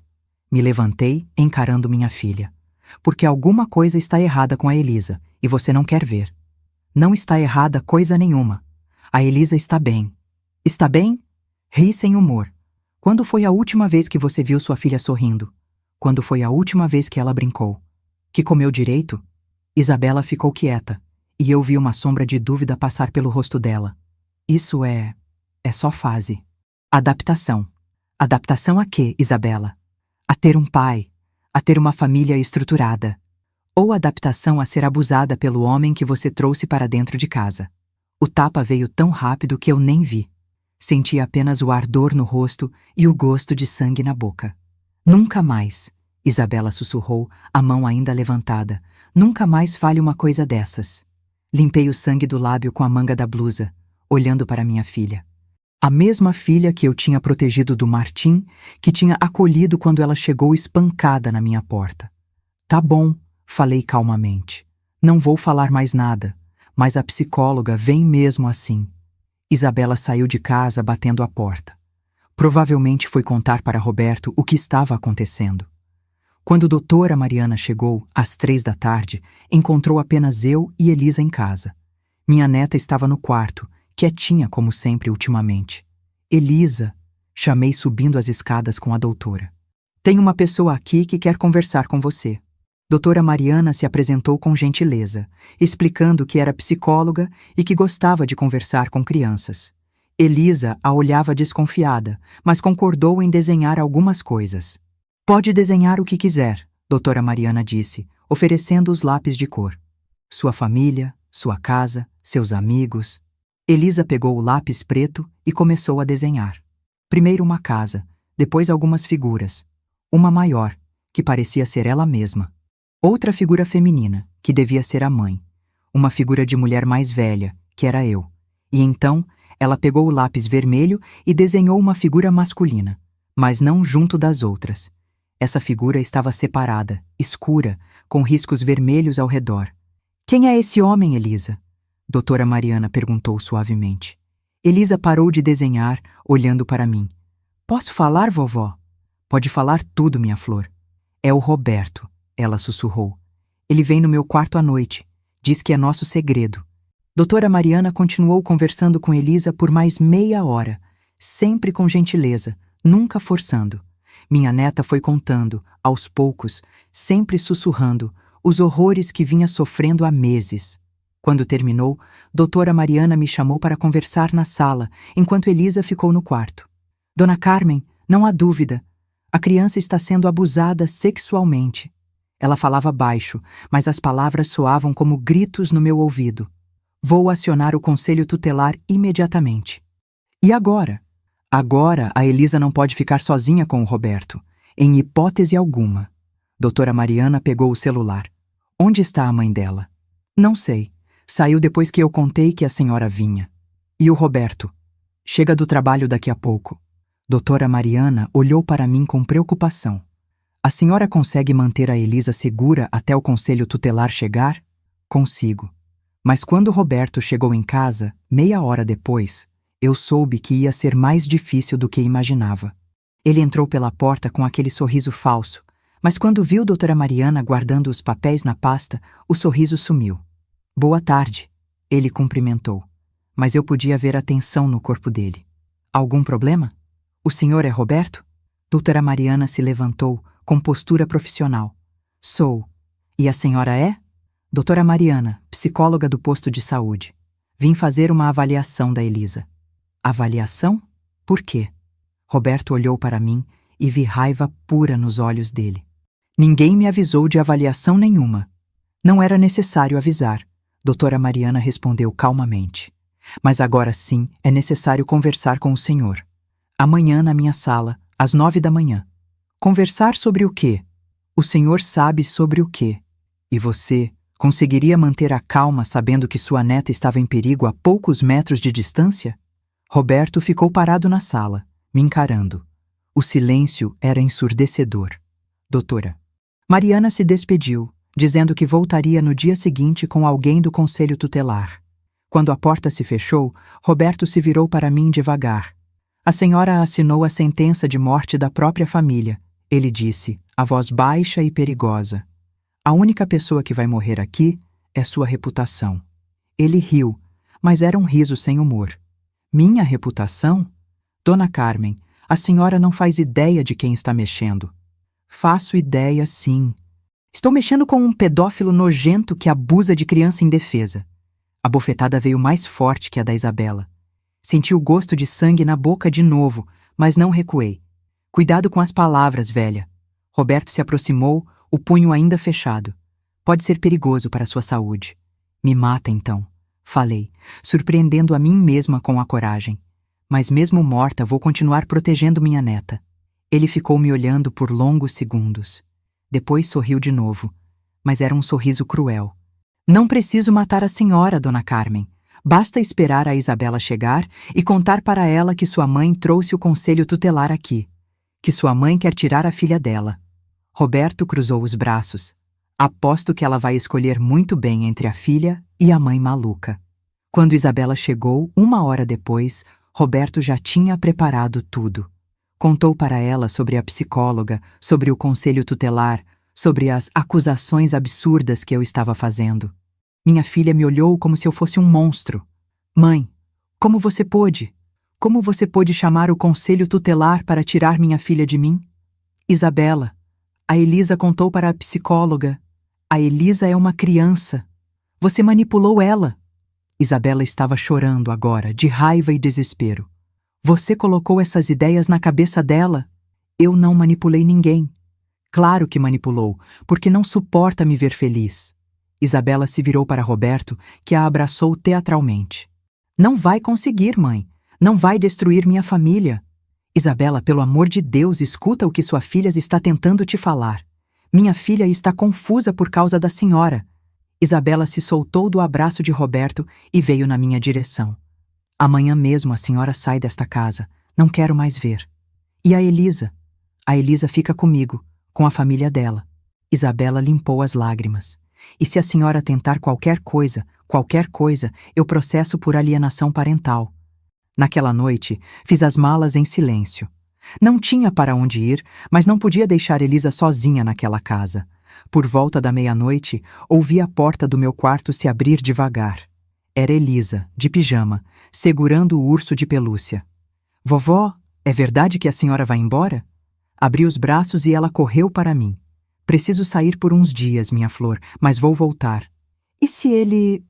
Me levantei, encarando minha filha. Porque alguma coisa está errada com a Elisa, e você não quer ver. Não está errada coisa nenhuma. A Elisa está bem. Está bem? Ri sem humor. Quando foi a última vez que você viu sua filha sorrindo? Quando foi a última vez que ela brincou? Que comeu direito? Isabela ficou quieta, e eu vi uma sombra de dúvida passar pelo rosto dela. Isso é só fase. Adaptação. Adaptação a quê, Isabela? A ter um pai, a ter uma família estruturada. Ou adaptação a ser abusada pelo homem que você trouxe para dentro de casa. O tapa veio tão rápido que eu nem vi. Senti apenas o ardor no rosto e o gosto de sangue na boca. Nunca mais, Isabela sussurrou, a mão ainda levantada. Nunca mais fale uma coisa dessas. Limpei o sangue do lábio com a manga da blusa, olhando para minha filha. A mesma filha que eu tinha protegido do Martim, que tinha acolhido quando ela chegou espancada na minha porta. Tá bom, falei calmamente. Não vou falar mais nada, mas a psicóloga vem mesmo assim. Isabela saiu de casa batendo a porta. Provavelmente foi contar para Roberto o que estava acontecendo. Quando doutora Mariana chegou, às 3 da tarde, encontrou apenas eu e Elisa em casa. Minha neta estava no quarto, quietinha como sempre ultimamente. Elisa, chamei subindo as escadas com a doutora. Tem uma pessoa aqui que quer conversar com você. Doutora Mariana se apresentou com gentileza, explicando que era psicóloga e que gostava de conversar com crianças. Elisa a olhava desconfiada, mas concordou em desenhar algumas coisas. Pode desenhar o que quiser, doutora Mariana disse, oferecendo os lápis de cor. Sua família, sua casa, seus amigos. Elisa pegou o lápis preto e começou a desenhar. Primeiro uma casa, depois algumas figuras. Uma maior, que parecia ser ela mesma. Outra figura feminina, que devia ser a mãe. Uma figura de mulher mais velha, que era eu. E então, ela pegou o lápis vermelho e desenhou uma figura masculina, mas não junto das outras. Essa figura estava separada, escura, com riscos vermelhos ao redor. Quem é esse homem, Elisa? Doutora Mariana perguntou suavemente. Elisa parou de desenhar, olhando para mim. Posso falar, vovó? Pode falar tudo, minha flor. É o Roberto, ela sussurrou. Ele vem no meu quarto à noite. Diz que é nosso segredo. Doutora Mariana continuou conversando com Elisa por mais meia hora, sempre com gentileza, nunca forçando. Minha neta foi contando, aos poucos, sempre sussurrando, os horrores que vinha sofrendo há meses. Quando terminou, doutora Mariana me chamou para conversar na sala, enquanto Elisa ficou no quarto. Dona Carmen, não há dúvida. A criança está sendo abusada sexualmente. Ela falava baixo, mas as palavras soavam como gritos no meu ouvido. Vou acionar o conselho tutelar imediatamente. E agora? Agora a Elisa não pode ficar sozinha com o Roberto, em hipótese alguma. Doutora Mariana pegou o celular. Onde está a mãe dela? Não sei. Saiu depois que eu contei que a senhora vinha. E o Roberto? Chega do trabalho daqui a pouco. Doutora Mariana olhou para mim com preocupação. A senhora consegue manter a Elisa segura até o conselho tutelar chegar? Consigo. Mas quando Roberto chegou em casa, meia hora depois, eu soube que ia ser mais difícil do que imaginava. Ele entrou pela porta com aquele sorriso falso, mas quando viu doutora Mariana guardando os papéis na pasta, o sorriso sumiu. Boa tarde, ele cumprimentou, mas eu podia ver a tensão no corpo dele. Algum problema? O senhor é Roberto? Doutora Mariana se levantou, com postura profissional. Sou. E a senhora é? Doutora Mariana, psicóloga do posto de saúde. Vim fazer uma avaliação da Elisa. Avaliação? Por quê? Roberto olhou para mim e vi raiva pura nos olhos dele. Ninguém me avisou de avaliação nenhuma. Não era necessário avisar, doutora Mariana respondeu calmamente. Mas agora sim é necessário conversar com o senhor. Amanhã na minha sala, às 9 da manhã. Conversar sobre o quê? O senhor sabe sobre o quê? E você conseguiria manter a calma sabendo que sua neta estava em perigo a poucos metros de distância? Roberto ficou parado na sala, me encarando. O silêncio era ensurdecedor. Doutora. Mariana se despediu, dizendo que voltaria no dia seguinte com alguém do conselho tutelar. Quando a porta se fechou, Roberto se virou para mim devagar. A senhora assinou a sentença de morte da própria família, ele disse, a voz baixa e perigosa. A única pessoa que vai morrer aqui é sua reputação. Ele riu, mas era um riso sem humor. Minha reputação? Dona Carmen, a senhora não faz ideia de quem está mexendo. Faço ideia, sim. Estou mexendo com um pedófilo nojento que abusa de criança indefesa. A bofetada veio mais forte que a da Isabela. Senti o gosto de sangue na boca de novo, mas não recuei. Cuidado com as palavras, velha. Roberto se aproximou, o punho ainda fechado. Pode ser perigoso para sua saúde. Me mata, então. Falei, surpreendendo a mim mesma com a coragem. Mas mesmo morta, vou continuar protegendo minha neta. Ele ficou me olhando por longos segundos. Depois sorriu de novo, mas era um sorriso cruel. Não preciso matar a senhora, dona Carmen. Basta esperar a Isabela chegar e contar para ela que sua mãe trouxe o conselho tutelar aqui. Que sua mãe quer tirar a filha dela. Roberto cruzou os braços. Aposto que ela vai escolher muito bem entre a filha e a mãe maluca. Quando Isabela chegou, 1 hora depois, Roberto já tinha preparado tudo. Contou para ela sobre a psicóloga, sobre o conselho tutelar, sobre as acusações absurdas que eu estava fazendo. Minha filha me olhou como se eu fosse um monstro. Mãe, como você pôde? Como você pôde chamar o conselho tutelar para tirar minha filha de mim? Isabela, a Elisa contou para a psicóloga. A Elisa é uma criança. Você manipulou ela. Isabela estava chorando agora, de raiva e desespero. Você colocou essas ideias na cabeça dela? Eu não manipulei ninguém. Claro que manipulou, porque não suporta me ver feliz. Isabela se virou para Roberto, que a abraçou teatralmente. Não vai conseguir, mãe. Não vai destruir minha família. Isabela, pelo amor de Deus, escuta o que sua filha está tentando te falar. Minha filha está confusa por causa da senhora. Isabela se soltou do abraço de Roberto e veio na minha direção. Amanhã mesmo a senhora sai desta casa. Não quero mais ver. E a Elisa? A Elisa fica comigo, com a família dela. Isabela limpou as lágrimas. E se a senhora tentar qualquer coisa, eu processo por alienação parental. Naquela noite, fiz as malas em silêncio. Não tinha para onde ir, mas não podia deixar Elisa sozinha naquela casa. Por volta da meia-noite, ouvi a porta do meu quarto se abrir devagar. Era Elisa, de pijama, segurando o urso de pelúcia. Vovó, é verdade que a senhora vai embora? Abri os braços e ela correu para mim. Preciso sair por uns dias, minha flor, mas vou voltar. E se ele...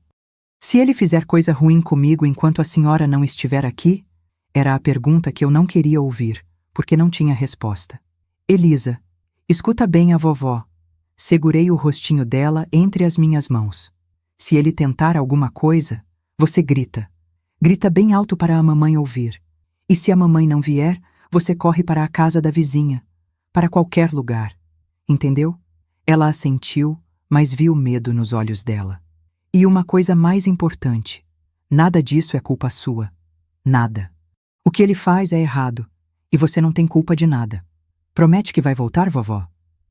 Se ele fizer coisa ruim comigo enquanto a senhora não estiver aqui? Era a pergunta que eu não queria ouvir, porque não tinha resposta. Elisa, escuta bem a vovó. Segurei o rostinho dela entre as minhas mãos. Se ele tentar alguma coisa, você grita. Grita bem alto para a mamãe ouvir. E se a mamãe não vier, você corre para a casa da vizinha, para qualquer lugar. Entendeu? Ela assentiu, mas viu medo nos olhos dela. E uma coisa mais importante, nada disso é culpa sua. Nada. O que ele faz é errado, e você não tem culpa de nada. Promete que vai voltar, vovó?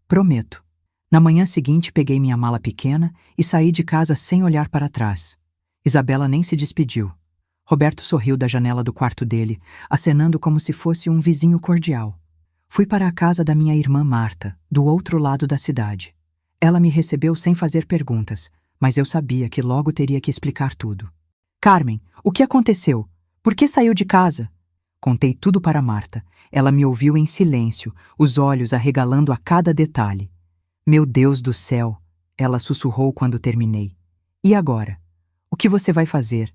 Prometo. Na manhã seguinte, peguei minha mala pequena e saí de casa sem olhar para trás. Isabela nem se despediu. Roberto sorriu da janela do quarto dele, acenando como se fosse um vizinho cordial. Fui para a casa da minha irmã Marta, do outro lado da cidade. Ela me recebeu sem fazer perguntas, mas eu sabia que logo teria que explicar tudo. Carmen, o que aconteceu? Por que saiu de casa? Contei tudo para Marta. Ela me ouviu em silêncio, os olhos arregalando a cada detalhe. Meu Deus do céu, ela sussurrou quando terminei. E agora? O que você vai fazer?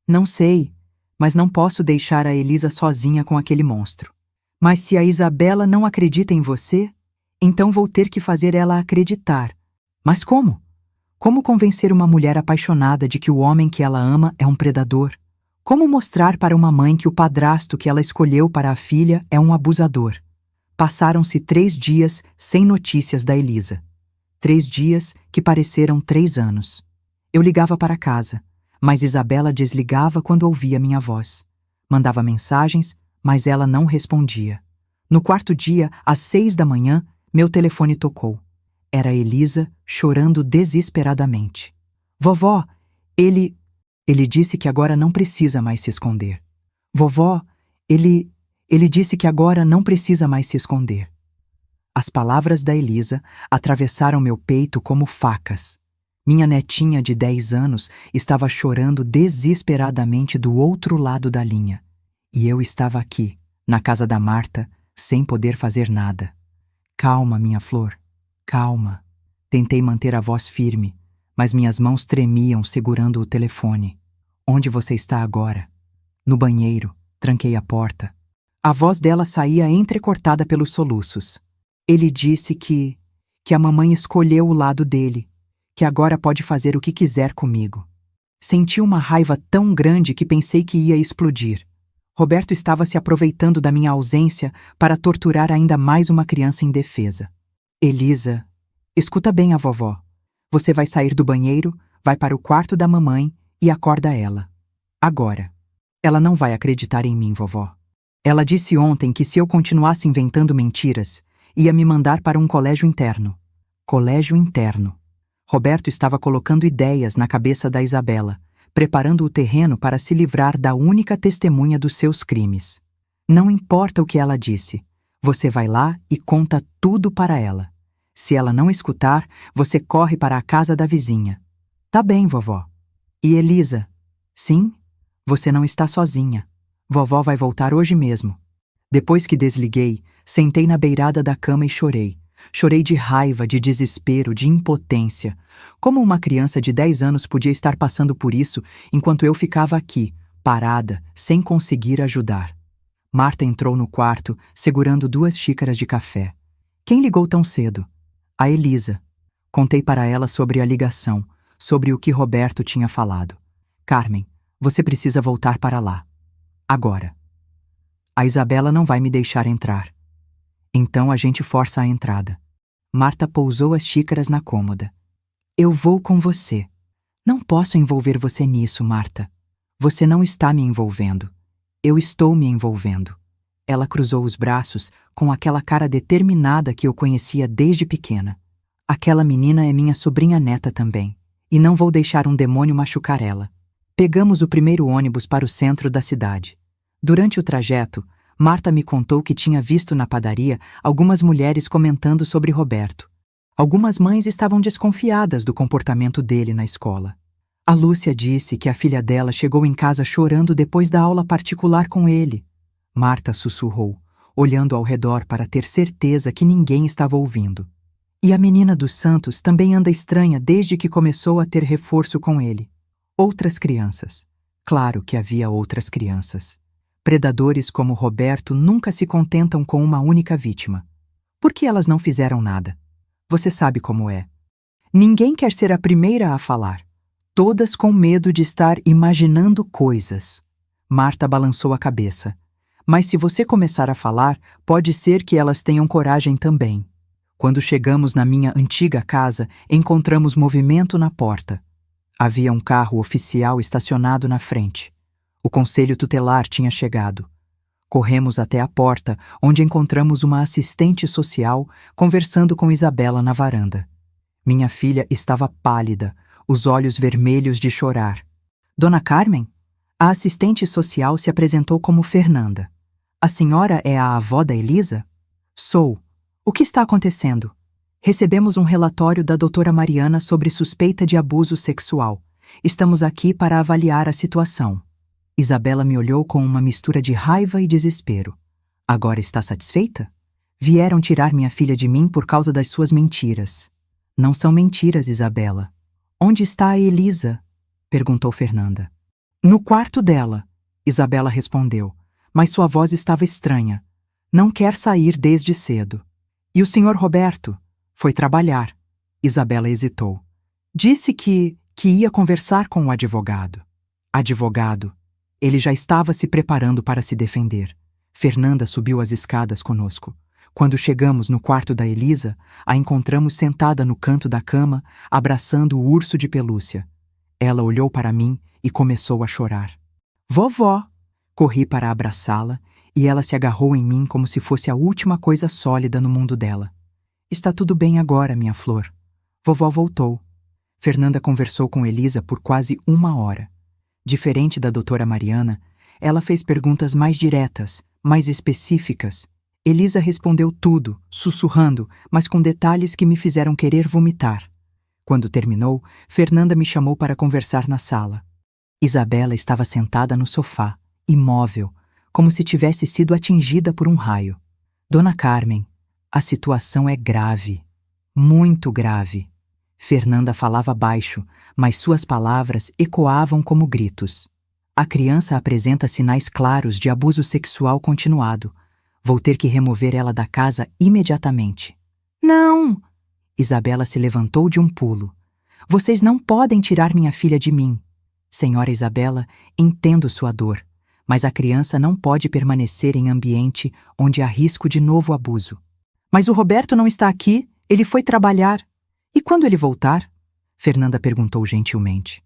Não sei, mas não posso deixar a Elisa sozinha com aquele monstro. Mas se a Isabela não acredita em você, então vou ter que fazer ela acreditar. Mas como? Como convencer uma mulher apaixonada de que o homem que ela ama é um predador? Como mostrar para uma mãe que o padrasto que ela escolheu para a filha é um abusador? Passaram-se 3 dias sem notícias da Elisa. 3 dias que pareceram 3 anos. Eu ligava para casa, mas Isabela desligava quando ouvia minha voz. Mandava mensagens, mas ela não respondia. No 4º dia, às 6 da manhã, meu telefone tocou. Era Elisa chorando desesperadamente. Vovó, ele disse que agora não precisa mais se esconder. Vovó, ele disse que agora não precisa mais se esconder. As palavras da Elisa atravessaram meu peito como facas. Minha netinha de 10 anos estava chorando desesperadamente do outro lado da linha. E eu estava aqui, na casa da Marta, sem poder fazer nada. Calma, minha flor, calma. Tentei manter a voz firme, mas minhas mãos tremiam segurando o telefone. Onde você está agora? No banheiro. Tranquei a porta. A voz dela saía entrecortada pelos soluços. Ele disse que a mamãe escolheu o lado dele, que agora pode fazer o que quiser comigo. Senti uma raiva tão grande que pensei que ia explodir. Roberto estava se aproveitando da minha ausência para torturar ainda mais uma criança indefesa. Elisa, escuta bem a vovó. Você vai sair do banheiro, vai para o quarto da mamãe e acorda ela. Agora. Ela não vai acreditar em mim, vovó. Ela disse ontem que se eu continuasse inventando mentiras, ia me mandar para um colégio interno. Colégio interno. Roberto estava colocando ideias na cabeça da Isabela, preparando o terreno para se livrar da única testemunha dos seus crimes. Não importa o que ela disse, você vai lá e conta tudo para ela. Se ela não escutar, você corre para a casa da vizinha. Tá bem, vovó. E Elisa? Sim? Você não está sozinha. Vovó vai voltar hoje mesmo. Depois que desliguei, sentei na beirada da cama e chorei. Chorei de raiva, de desespero, de impotência. Como uma criança de 10 anos podia estar passando por isso enquanto eu ficava aqui, parada, sem conseguir ajudar? Marta entrou no quarto, segurando 2 xícaras de café. Quem ligou tão cedo? A Elisa. Contei para ela sobre a ligação, sobre o que Roberto tinha falado. Carmen, você precisa voltar para lá. Agora. A Isabela não vai me deixar entrar. Então a gente força a entrada. Marta pousou as xícaras na cômoda. Eu vou com você. Não posso envolver você nisso, Marta. Você não está me envolvendo. Eu estou me envolvendo. Ela cruzou os braços com aquela cara determinada que eu conhecia desde pequena. Aquela menina é minha sobrinha neta também, e não vou deixar um demônio machucar ela. Pegamos o primeiro ônibus para o centro da cidade. Durante o trajeto, Marta me contou que tinha visto na padaria algumas mulheres comentando sobre Roberto. Algumas mães estavam desconfiadas do comportamento dele na escola. A Lúcia disse que a filha dela chegou em casa chorando depois da aula particular com ele. Marta sussurrou, olhando ao redor para ter certeza que ninguém estava ouvindo. E a menina dos Santos também anda estranha desde que começou a ter reforço com ele. Outras crianças. Claro que havia outras crianças. Predadores como Roberto nunca se contentam com uma única vítima. Por que elas não fizeram nada? Você sabe como é. Ninguém quer ser a primeira a falar. Todas com medo de estar imaginando coisas. Marta balançou a cabeça. Mas se você começar a falar, pode ser que elas tenham coragem também. Quando chegamos na minha antiga casa, encontramos movimento na porta. Havia um carro oficial estacionado na frente. O conselho tutelar tinha chegado. Corremos até a porta, onde encontramos uma assistente social conversando com Isabela na varanda. Minha filha estava pálida, os olhos vermelhos de chorar. Dona Carmen? A assistente social se apresentou como Fernanda. A senhora é a avó da Elisa? Sou. O que está acontecendo? Recebemos um relatório da doutora Mariana sobre suspeita de abuso sexual. Estamos aqui para avaliar a situação. Isabela me olhou com uma mistura de raiva e desespero. Agora está satisfeita? Vieram tirar minha filha de mim por causa das suas mentiras. Não são mentiras, Isabela. Onde está a Elisa? Perguntou Fernanda. No quarto dela, Isabela respondeu, mas sua voz estava estranha. Não quer sair desde cedo. E o senhor Roberto? Foi trabalhar. Isabela hesitou. Disse que ia conversar com o advogado. Advogado. Ele já estava se preparando para se defender. Fernanda subiu as escadas conosco. Quando chegamos no quarto da Elisa, a encontramos sentada no canto da cama, abraçando o urso de pelúcia. Ela olhou para mim e começou a chorar. Vovó! Corri para abraçá-la e ela se agarrou em mim como se fosse a última coisa sólida no mundo dela. Está tudo bem agora, minha flor. Vovó voltou. Fernanda conversou com Elisa por quase 1 hora. Diferente da doutora Mariana, ela fez perguntas mais diretas, mais específicas. Elisa respondeu tudo, sussurrando, mas com detalhes que me fizeram querer vomitar. Quando terminou, Fernanda me chamou para conversar na sala. Isabela estava sentada no sofá, imóvel, como se tivesse sido atingida por um raio. Dona Carmen, a situação é grave, muito grave. Fernanda falava baixo, mas suas palavras ecoavam como gritos. A criança apresenta sinais claros de abuso sexual continuado. Vou ter que remover ela da casa imediatamente. Não! Isabela se levantou de um pulo. Vocês não podem tirar minha filha de mim. Senhora Isabela, entendo sua dor, mas a criança não pode permanecer em ambiente onde há risco de novo abuso. Mas o Roberto não está aqui, ele foi trabalhar. E quando ele voltar? Fernanda perguntou gentilmente.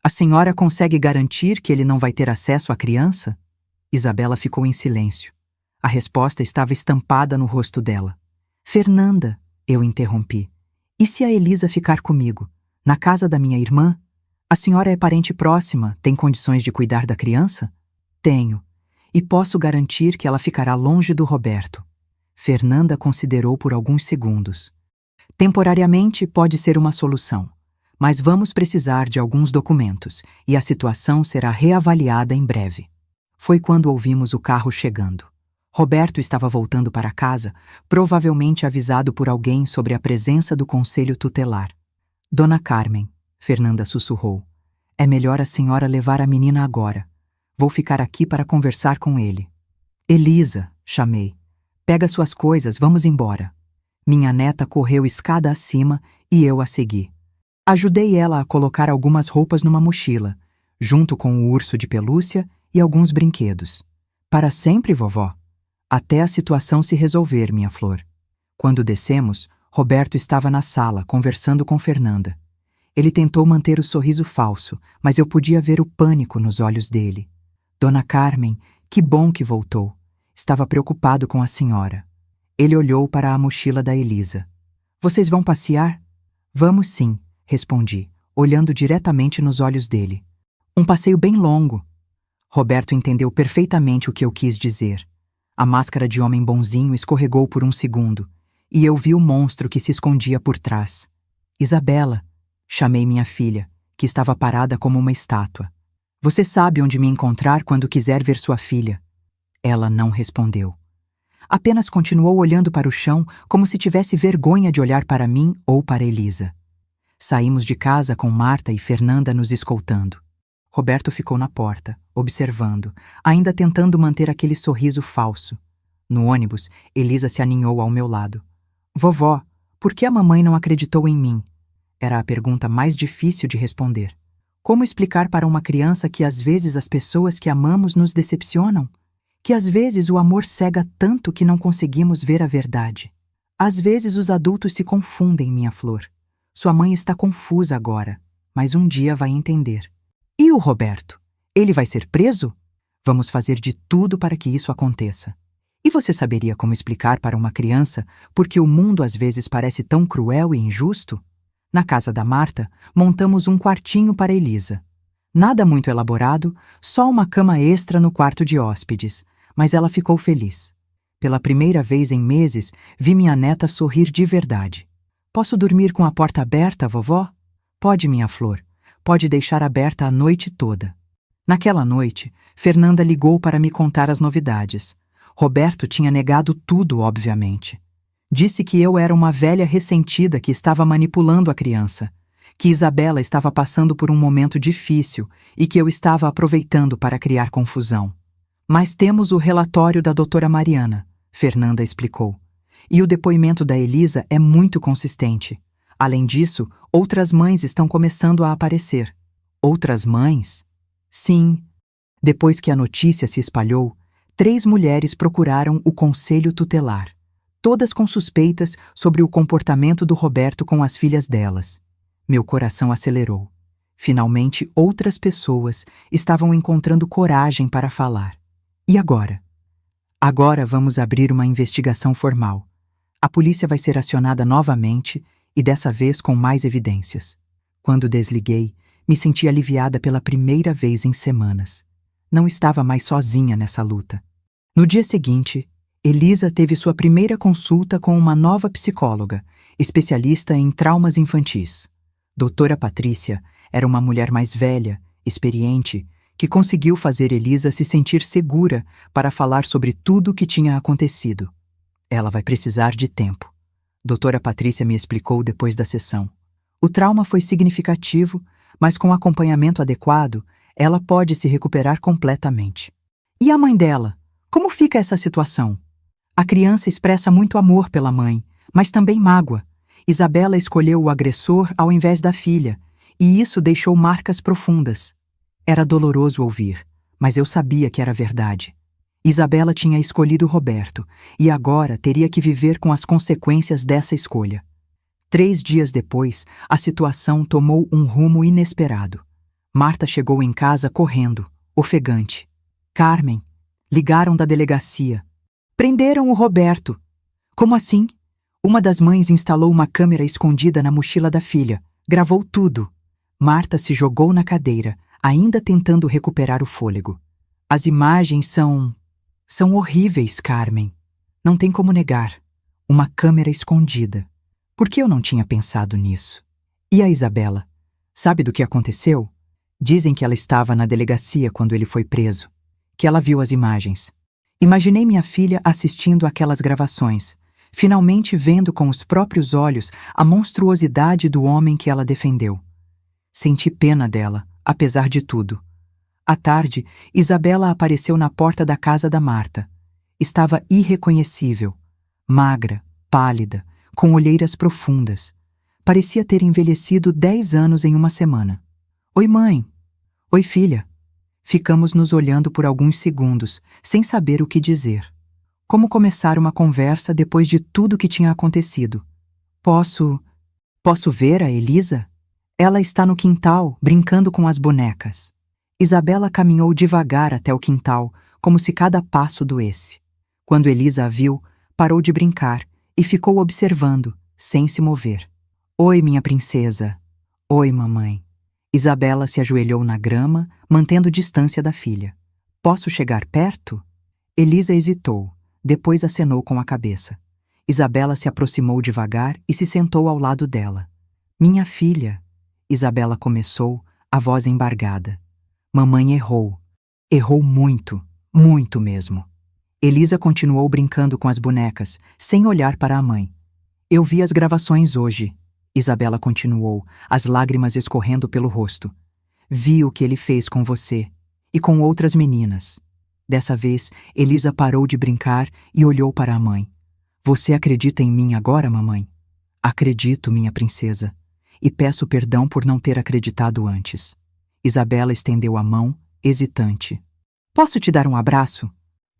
A senhora consegue garantir que ele não vai ter acesso à criança? Isabela ficou em silêncio. A resposta estava estampada no rosto dela. Fernanda, eu interrompi. E se a Elisa ficar comigo, na casa da minha irmã? A senhora é parente próxima, tem condições de cuidar da criança? Tenho. E posso garantir que ela ficará longe do Roberto. Fernanda considerou por alguns segundos. Temporariamente pode ser uma solução, mas vamos precisar de alguns documentos e a situação será reavaliada em breve. Foi quando ouvimos o carro chegando. Roberto estava voltando para casa, provavelmente avisado por alguém sobre a presença do conselho tutelar. Dona Carmen, Fernanda sussurrou, é melhor a senhora levar a menina agora. Vou ficar aqui para conversar com ele. Elisa, chamei. Pega suas coisas, vamos embora. Minha neta correu escada acima e eu a segui. Ajudei ela a colocar algumas roupas numa mochila, junto com o urso de pelúcia e alguns brinquedos. Para sempre, vovó. Até a situação se resolver, minha flor. Quando descemos, Roberto estava na sala, conversando com Fernanda. Ele tentou manter o sorriso falso, mas eu podia ver o pânico nos olhos dele. Dona Carmen, que bom que voltou. Estava preocupado com a senhora. Ele olhou para a mochila da Elisa. Vocês vão passear? Vamos sim, respondi, olhando diretamente nos olhos dele. Um passeio bem longo. Roberto entendeu perfeitamente o que eu quis dizer. A máscara de homem bonzinho escorregou por um segundo, e eu vi o monstro que se escondia por trás. Isabela, chamei minha filha, que estava parada como uma estátua. Você sabe onde me encontrar quando quiser ver sua filha. Ela não respondeu. Apenas continuou olhando para o chão como se tivesse vergonha de olhar para mim ou para Elisa. Saímos de casa com Marta e Fernanda nos escoltando. Roberto ficou na porta, observando, ainda tentando manter aquele sorriso falso. No ônibus, Elisa se aninhou ao meu lado. Vovó, por que a mamãe não acreditou em mim? Era a pergunta mais difícil de responder. Como explicar para uma criança que às vezes as pessoas que amamos nos decepcionam? Que às vezes o amor cega tanto que não conseguimos ver a verdade. Às vezes os adultos se confundem, minha flor. Sua mãe está confusa agora, mas um dia vai entender. E o Roberto? Ele vai ser preso? Vamos fazer de tudo para que isso aconteça. E você saberia como explicar para uma criança por que o mundo às vezes parece tão cruel e injusto? Na casa da Marta, montamos um quartinho para Elisa. Nada muito elaborado, só uma cama extra no quarto de hóspedes, mas ela ficou feliz. Pela primeira vez em meses, vi minha neta sorrir de verdade. Posso dormir com a porta aberta, vovó? Pode, minha flor. Pode deixar aberta a noite toda. Naquela noite, Fernanda ligou para me contar as novidades. Roberto tinha negado tudo, obviamente. Disse que eu era uma velha ressentida que estava manipulando a criança, que Isabela estava passando por um momento difícil e que eu estava aproveitando para criar confusão. Mas temos o relatório da doutora Mariana, Fernanda explicou. E o depoimento da Elisa é muito consistente. Além disso, outras mães estão começando a aparecer. Outras mães? Sim. Depois que a notícia se espalhou, 3 mulheres procuraram o conselho tutelar, todas com suspeitas sobre o comportamento do Roberto com as filhas delas. Meu coração acelerou. Finalmente, outras pessoas estavam encontrando coragem para falar. E agora? Agora vamos abrir uma investigação formal. A polícia vai ser acionada novamente e dessa vez com mais evidências. Quando desliguei, me senti aliviada pela primeira vez em semanas. Não estava mais sozinha nessa luta. No dia seguinte, Elisa teve sua primeira consulta com uma nova psicóloga, especialista em traumas infantis. Doutora Patrícia era uma mulher mais velha, experiente, que conseguiu fazer Elisa se sentir segura para falar sobre tudo o que tinha acontecido. Ela vai precisar de tempo. Doutora Patrícia me explicou depois da sessão. O trauma foi significativo, mas com acompanhamento adequado, ela pode se recuperar completamente. E a mãe dela? Como fica essa situação? A criança expressa muito amor pela mãe, mas também mágoa. Isabela escolheu o agressor ao invés da filha, e isso deixou marcas profundas. Era doloroso ouvir, mas eu sabia que era verdade. Isabela tinha escolhido Roberto, e agora teria que viver com as consequências dessa escolha. 3 dias depois, a situação tomou um rumo inesperado. Marta chegou em casa correndo, ofegante. Carmen, ligaram da delegacia. Prenderam o Roberto. Como assim? Uma das mães instalou uma câmera escondida na mochila da filha. Gravou tudo. Marta se jogou na cadeira, ainda tentando recuperar o fôlego. As imagens são horríveis, Carmen. Não tem como negar. Uma câmera escondida. Por que eu não tinha pensado nisso? E a Isabela? Sabe do que aconteceu? Dizem que ela estava na delegacia quando ele foi preso, que ela viu as imagens. Imaginei minha filha assistindo aquelas gravações, finalmente vendo com os próprios olhos a monstruosidade do homem que ela defendeu. Senti pena dela, apesar de tudo. À tarde, Isabela apareceu na porta da casa da Marta. Estava irreconhecível, magra, pálida, com olheiras profundas. Parecia ter envelhecido 10 anos em uma semana. Oi, mãe. Oi, filha. Ficamos nos olhando por alguns segundos, sem saber o que dizer. Como começar uma conversa depois de tudo que tinha acontecido? Posso ver a Elisa? Ela está no quintal, brincando com as bonecas. Isabela caminhou devagar até o quintal, como se cada passo doesse. Quando Elisa a viu, parou de brincar e ficou observando, sem se mover. Oi, minha princesa. Oi, mamãe. Isabela se ajoelhou na grama, mantendo distância da filha. Posso chegar perto? Elisa hesitou, depois acenou com a cabeça. Isabela se aproximou devagar e se sentou ao lado dela. Minha filha, Isabela começou, a voz embargada. Mamãe errou. Errou muito, muito mesmo. Elisa continuou brincando com as bonecas, sem olhar para a mãe. Eu vi as gravações hoje. Isabela continuou, as lágrimas escorrendo pelo rosto. Vi o que ele fez com você e com outras meninas. Dessa vez, Elisa parou de brincar e olhou para a mãe. Você acredita em mim agora, mamãe? Acredito, minha princesa, e peço perdão por não ter acreditado antes. Isabela estendeu a mão, hesitante. Posso te dar um abraço?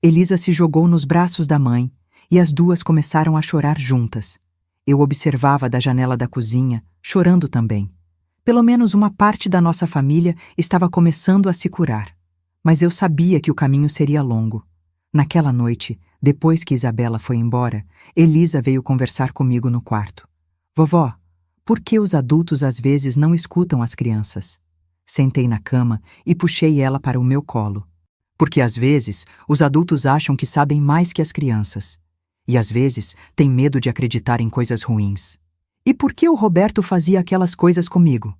Elisa se jogou nos braços da mãe e as duas começaram a chorar juntas. Eu observava da janela da cozinha, chorando também. Pelo menos uma parte da nossa família estava começando a se curar. Mas eu sabia que o caminho seria longo. Naquela noite, depois que Isabela foi embora, Elisa veio conversar comigo no quarto. Vovó, por que os adultos às vezes não escutam as crianças? Sentei na cama e puxei ela para o meu colo. Porque às vezes os adultos acham que sabem mais que as crianças. E às vezes têm medo de acreditar em coisas ruins. E por que o Roberto fazia aquelas coisas comigo?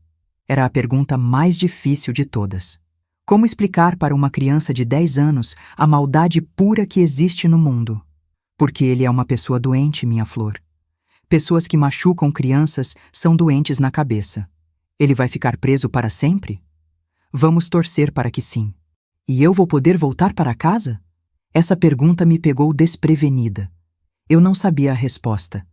Era a pergunta mais difícil de todas. Como explicar para uma criança de 10 anos a maldade pura que existe no mundo? Porque ele é uma pessoa doente, minha flor. Pessoas que machucam crianças são doentes na cabeça. Ele vai ficar preso para sempre? Vamos torcer para que sim. E eu vou poder voltar para casa? Essa pergunta me pegou desprevenida. Eu não sabia a resposta.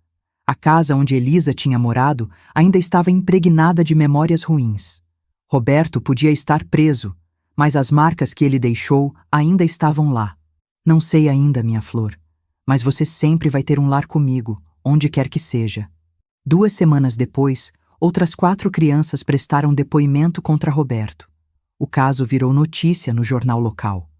A casa onde Elisa tinha morado ainda estava impregnada de memórias ruins. Roberto podia estar preso, mas as marcas que ele deixou ainda estavam lá. Não sei ainda, minha flor, mas você sempre vai ter um lar comigo, onde quer que seja. 2 semanas depois, outras 4 crianças prestaram depoimento contra Roberto. O caso virou notícia no jornal local.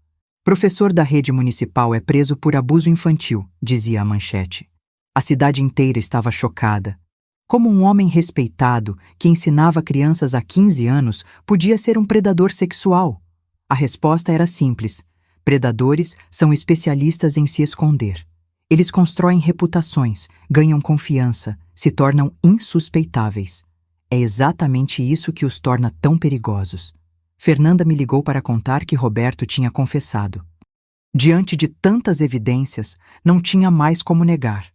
Professor da rede municipal é preso por abuso infantil, dizia a manchete. A cidade inteira estava chocada. Como um homem respeitado, que ensinava crianças há 15 anos, podia ser um predador sexual? A resposta era simples. Predadores são especialistas em se esconder. Eles constroem reputações, ganham confiança, se tornam insuspeitáveis. É exatamente isso que os torna tão perigosos. Fernanda me ligou para contar que Roberto tinha confessado. Diante de tantas evidências, não tinha mais como negar.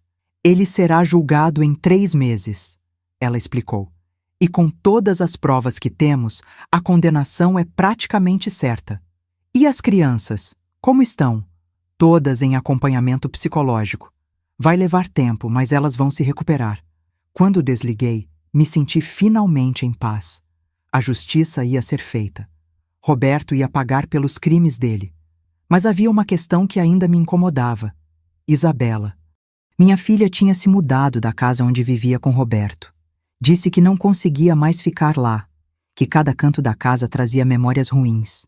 Ele será julgado em 3 meses, ela explicou. E com todas as provas que temos, a condenação é praticamente certa. E as crianças, como estão? Todas em acompanhamento psicológico. Vai levar tempo, mas elas vão se recuperar. Quando desliguei, me senti finalmente em paz. A justiça ia ser feita. Roberto ia pagar pelos crimes dele. Mas havia uma questão que ainda me incomodava. Isabela. Minha filha tinha se mudado da casa onde vivia com Roberto. Disse que não conseguia mais ficar lá, que cada canto da casa trazia memórias ruins.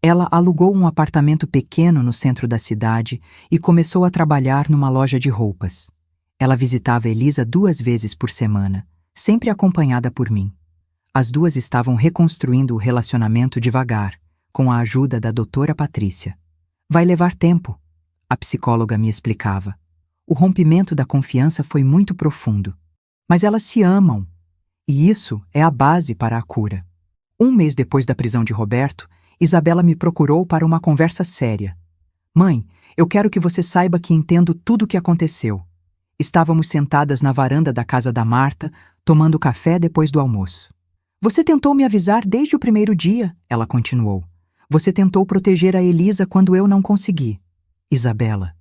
Ela alugou um apartamento pequeno no centro da cidade e começou a trabalhar numa loja de roupas. Ela visitava Elisa 2 vezes por semana, sempre acompanhada por mim. As duas estavam reconstruindo o relacionamento devagar, com a ajuda da doutora Patrícia. Vai levar tempo, a psicóloga me explicava. O rompimento da confiança foi muito profundo. Mas elas se amam, e isso é a base para a cura. 1 mês depois da prisão de Roberto, Isabela me procurou para uma conversa séria. Mãe, eu quero que você saiba que entendo tudo o que aconteceu. Estávamos sentadas na varanda da casa da Marta, tomando café depois do almoço. Você tentou me avisar desde o primeiro dia, ela continuou. Você tentou proteger a Elisa quando eu não consegui. Isabela,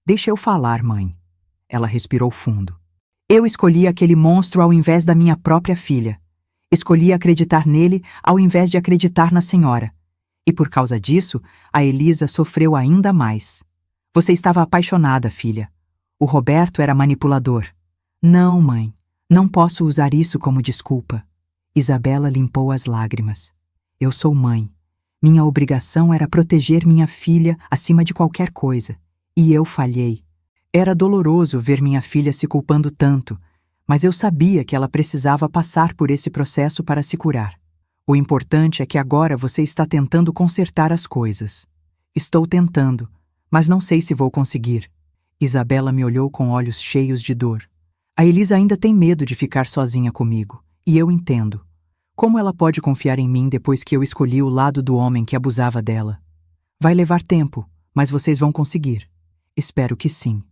deixa eu falar, mãe. Ela respirou fundo. Eu escolhi aquele monstro ao invés da minha própria filha. Escolhi acreditar nele ao invés de acreditar na senhora. E por causa disso, a Elisa sofreu ainda mais. Você estava apaixonada, filha. O Roberto era manipulador. Não, mãe. Não posso usar isso como desculpa. Isabela limpou as lágrimas. Eu sou mãe. Minha obrigação era proteger minha filha acima de qualquer coisa. E eu falhei. Era doloroso ver minha filha se culpando tanto, mas eu sabia que ela precisava passar por esse processo para se curar. O importante é que agora você está tentando consertar as coisas. Estou tentando, mas não sei se vou conseguir. Isabela me olhou com olhos cheios de dor. A Elisa ainda tem medo de ficar sozinha comigo, e eu entendo. Como ela pode confiar em mim depois que eu escolhi o lado do homem que abusava dela? Vai levar tempo, mas vocês vão conseguir. Espero que sim.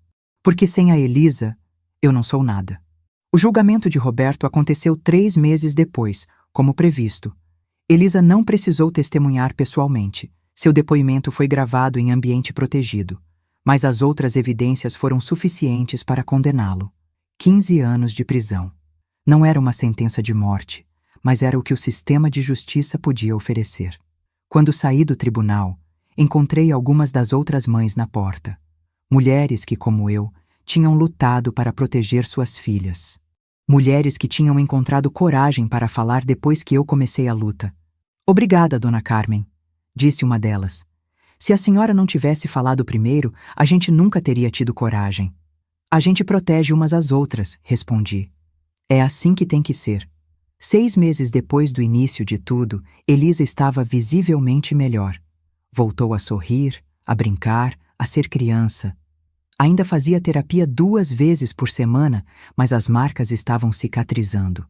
Porque sem a Elisa, eu não sou nada. O julgamento de Roberto aconteceu 3 meses depois, como previsto. Elisa não precisou testemunhar pessoalmente. Seu depoimento foi gravado em ambiente protegido. Mas as outras evidências foram suficientes para condená-lo. 15 anos de prisão. Não era uma sentença de morte, mas era o que o sistema de justiça podia oferecer. Quando saí do tribunal, encontrei algumas das outras mães na porta. Mulheres que, como eu, tinham lutado para proteger suas filhas. Mulheres que tinham encontrado coragem para falar depois que eu comecei a luta. Obrigada, Dona Carmen, disse uma delas. Se a senhora não tivesse falado primeiro, a gente nunca teria tido coragem. A gente protege umas às outras, respondi. É assim que tem que ser. 6 meses depois do início de tudo, Elisa estava visivelmente melhor. Voltou a sorrir, a brincar, a ser criança. Ainda fazia terapia 2 vezes por semana, mas as marcas estavam cicatrizando.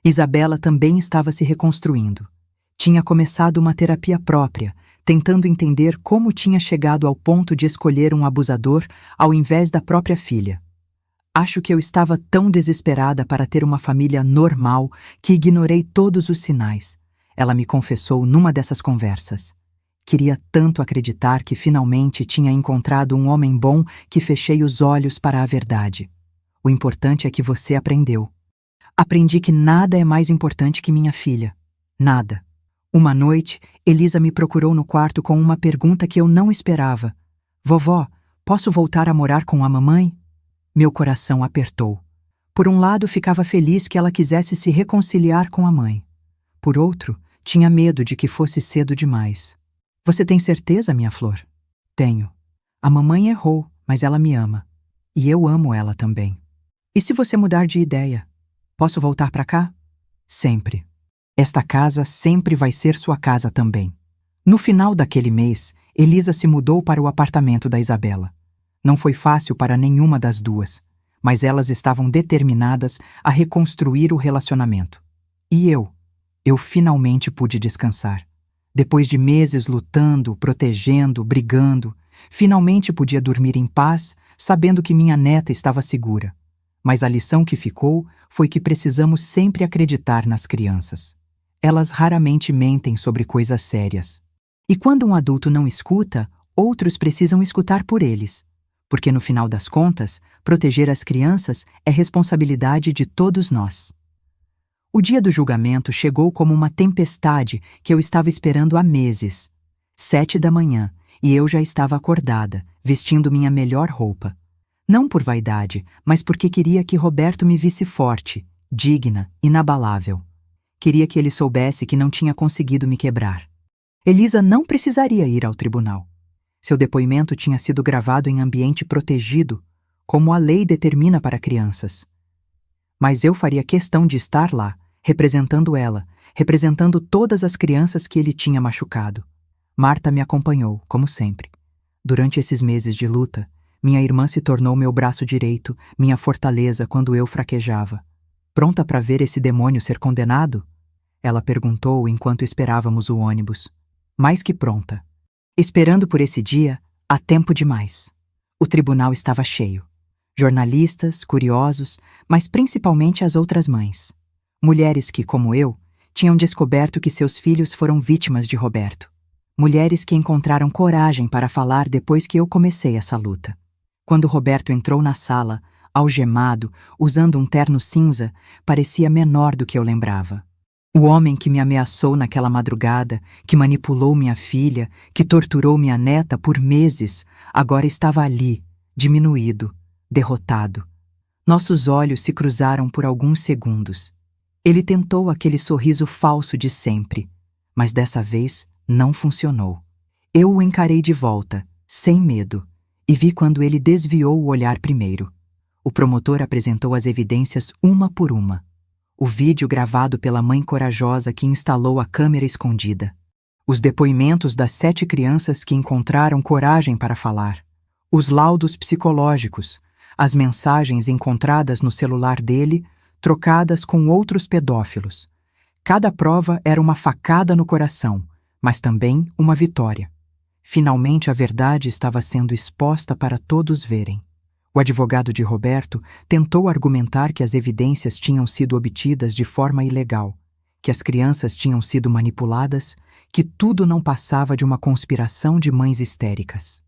Isabela também estava se reconstruindo. Tinha começado uma terapia própria, tentando entender como tinha chegado ao ponto de escolher um abusador ao invés da própria filha. Acho que eu estava tão desesperada para ter uma família normal que ignorei todos os sinais. Ela me confessou numa dessas conversas. Queria tanto acreditar que finalmente tinha encontrado um homem bom que fechei os olhos para a verdade. O importante é que você aprendeu. Aprendi que nada é mais importante que minha filha. Nada. Uma noite, Elisa me procurou no quarto com uma pergunta que eu não esperava. Vovó, posso voltar a morar com a mamãe? Meu coração apertou. Por um lado, ficava feliz que ela quisesse se reconciliar com a mãe. Por outro, tinha medo de que fosse cedo demais. Você tem certeza, minha flor? Tenho. A mamãe errou, mas ela me ama. E eu amo ela também. E se você mudar de ideia? Posso voltar para cá? Sempre. Esta casa sempre vai ser sua casa também. No final daquele mês, Elisa se mudou para o apartamento da Isabela. Não foi fácil para nenhuma das duas, mas elas estavam determinadas a reconstruir o relacionamento. E eu finalmente pude descansar. Depois de meses lutando, protegendo, brigando, finalmente podia dormir em paz, sabendo que minha neta estava segura. Mas a lição que ficou foi que precisamos sempre acreditar nas crianças. Elas raramente mentem sobre coisas sérias. E quando um adulto não escuta, outros precisam escutar por eles. Porque no final das contas, proteger as crianças é responsabilidade de todos nós. O dia do julgamento chegou como uma tempestade que eu estava esperando há meses. 7 da manhã, e eu já estava acordada, vestindo minha melhor roupa. Não por vaidade, mas porque queria que Roberto me visse forte, digna, inabalável. Queria que ele soubesse que não tinha conseguido me quebrar. Elisa não precisaria ir ao tribunal. Seu depoimento tinha sido gravado em ambiente protegido, como a lei determina para crianças. Mas eu faria questão de estar lá, representando ela, representando todas as crianças que ele tinha machucado. Marta me acompanhou, como sempre. Durante esses meses de luta, minha irmã se tornou meu braço direito, minha fortaleza quando eu fraquejava. Pronta para ver esse demônio ser condenado? Ela perguntou enquanto esperávamos o ônibus. Mais que pronta. Esperando por esse dia, há tempo demais. O tribunal estava cheio. Jornalistas, curiosos, mas principalmente as outras mães. Mulheres que, como eu, tinham descoberto que seus filhos foram vítimas de Roberto. Mulheres que encontraram coragem para falar depois que eu comecei essa luta. Quando Roberto entrou na sala, algemado, usando um terno cinza, parecia menor do que eu lembrava. O homem que me ameaçou naquela madrugada, que manipulou minha filha, que torturou minha neta por meses, agora estava ali, diminuído, derrotado. Nossos olhos se cruzaram por alguns segundos. Ele tentou aquele sorriso falso de sempre, mas dessa vez não funcionou. Eu o encarei de volta, sem medo, e vi quando ele desviou o olhar primeiro. O promotor apresentou as evidências uma por uma. O vídeo gravado pela mãe corajosa que instalou a câmera escondida. Os depoimentos das 7 crianças que encontraram coragem para falar. Os laudos psicológicos, as mensagens encontradas no celular dele, trocadas com outros pedófilos. Cada prova era uma facada no coração, mas também uma vitória. Finalmente a verdade estava sendo exposta para todos verem. O advogado de Roberto tentou argumentar que as evidências tinham sido obtidas de forma ilegal, que as crianças tinham sido manipuladas, que tudo não passava de uma conspiração de mães histéricas.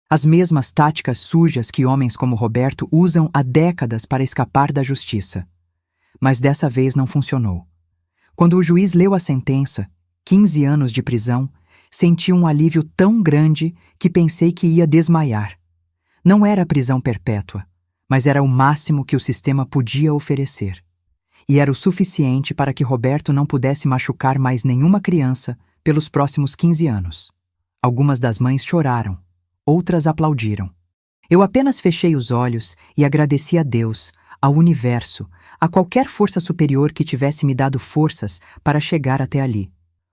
As mesmas táticas sujas que homens como Roberto usam há décadas para escapar da justiça. Mas dessa vez não funcionou. Quando o juiz leu a sentença, 15 anos de prisão, senti um alívio tão grande que pensei que ia desmaiar. Não era prisão perpétua, mas era o máximo que o sistema podia oferecer. E era o suficiente para que Roberto não pudesse machucar mais nenhuma criança pelos próximos 15 anos. Algumas das mães choraram, outras aplaudiram. Eu apenas fechei os olhos e agradeci a Deus, ao universo, a qualquer força superior que tivesse me dado forças para chegar até ali.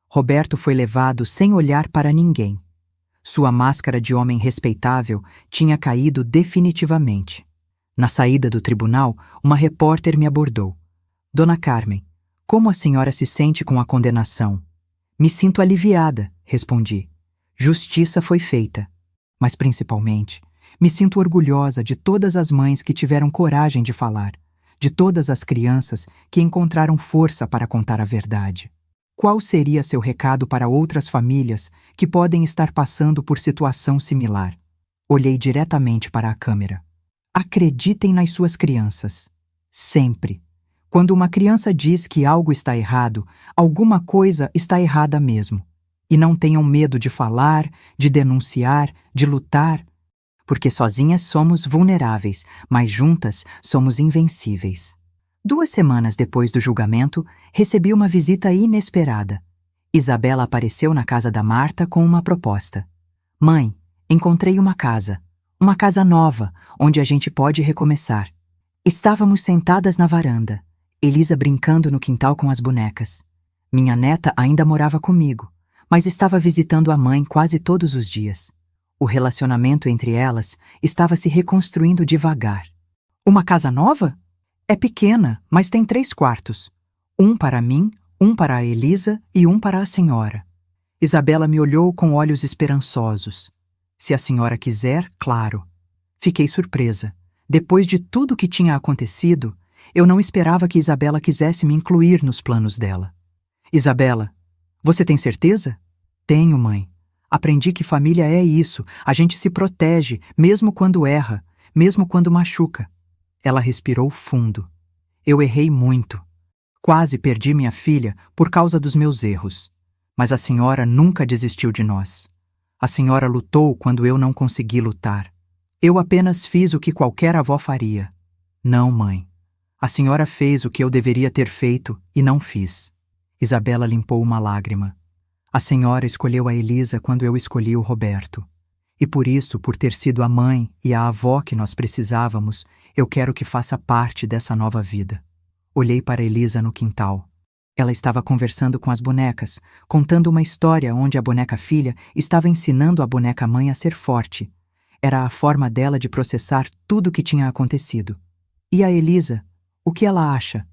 Roberto foi levado sem olhar para ninguém. Sua máscara de homem respeitável tinha caído definitivamente. Na saída do tribunal, uma repórter me abordou. Dona Carmen, como a senhora se sente com a condenação? Me sinto aliviada, respondi. Justiça foi feita. Mas principalmente, me sinto orgulhosa de todas as mães que tiveram coragem de falar, de todas as crianças que encontraram força para contar a verdade. Qual seria seu recado para outras famílias que podem estar passando por situação similar? Olhei diretamente para a câmera. Acreditem nas suas crianças. Sempre. Quando uma criança diz que algo está errado, alguma coisa está errada mesmo. E não tenham medo de falar, de denunciar, de lutar, porque sozinhas somos vulneráveis, mas juntas somos invencíveis. 2 semanas depois do julgamento, recebi uma visita inesperada. Isabela apareceu na casa da Marta com uma proposta. Mãe, encontrei uma casa nova, onde a gente pode recomeçar. Estávamos sentadas na varanda, Elisa brincando no quintal com as bonecas. Minha neta ainda morava comigo, mas estava visitando a mãe quase todos os dias. O relacionamento entre elas estava se reconstruindo devagar. Uma casa nova? É pequena, mas tem 3 quartos. Um para mim, um para a Elisa e um para a senhora. Isabela me olhou com olhos esperançosos. Se a senhora quiser, claro. Fiquei surpresa. Depois de tudo que tinha acontecido, eu não esperava que Isabela quisesse me incluir nos planos dela. Isabela, você tem certeza? Tenho, mãe. Aprendi que família é isso, a gente se protege, mesmo quando erra, mesmo quando machuca. Ela respirou fundo. Eu errei muito. Quase perdi minha filha por causa dos meus erros. Mas a senhora nunca desistiu de nós. A senhora lutou quando eu não consegui lutar. Eu apenas fiz o que qualquer avó faria. Não, mãe. A senhora fez o que eu deveria ter feito e não fiz. Isabela limpou uma lágrima. A senhora escolheu a Elisa quando eu escolhi o Roberto. E por isso, por ter sido a mãe e a avó que nós precisávamos, eu quero que faça parte dessa nova vida. Olhei para Elisa no quintal. Ela estava conversando com as bonecas, contando uma história onde a boneca filha estava ensinando a boneca mãe a ser forte. Era a forma dela de processar tudo o que tinha acontecido. E a Elisa? O que ela acha?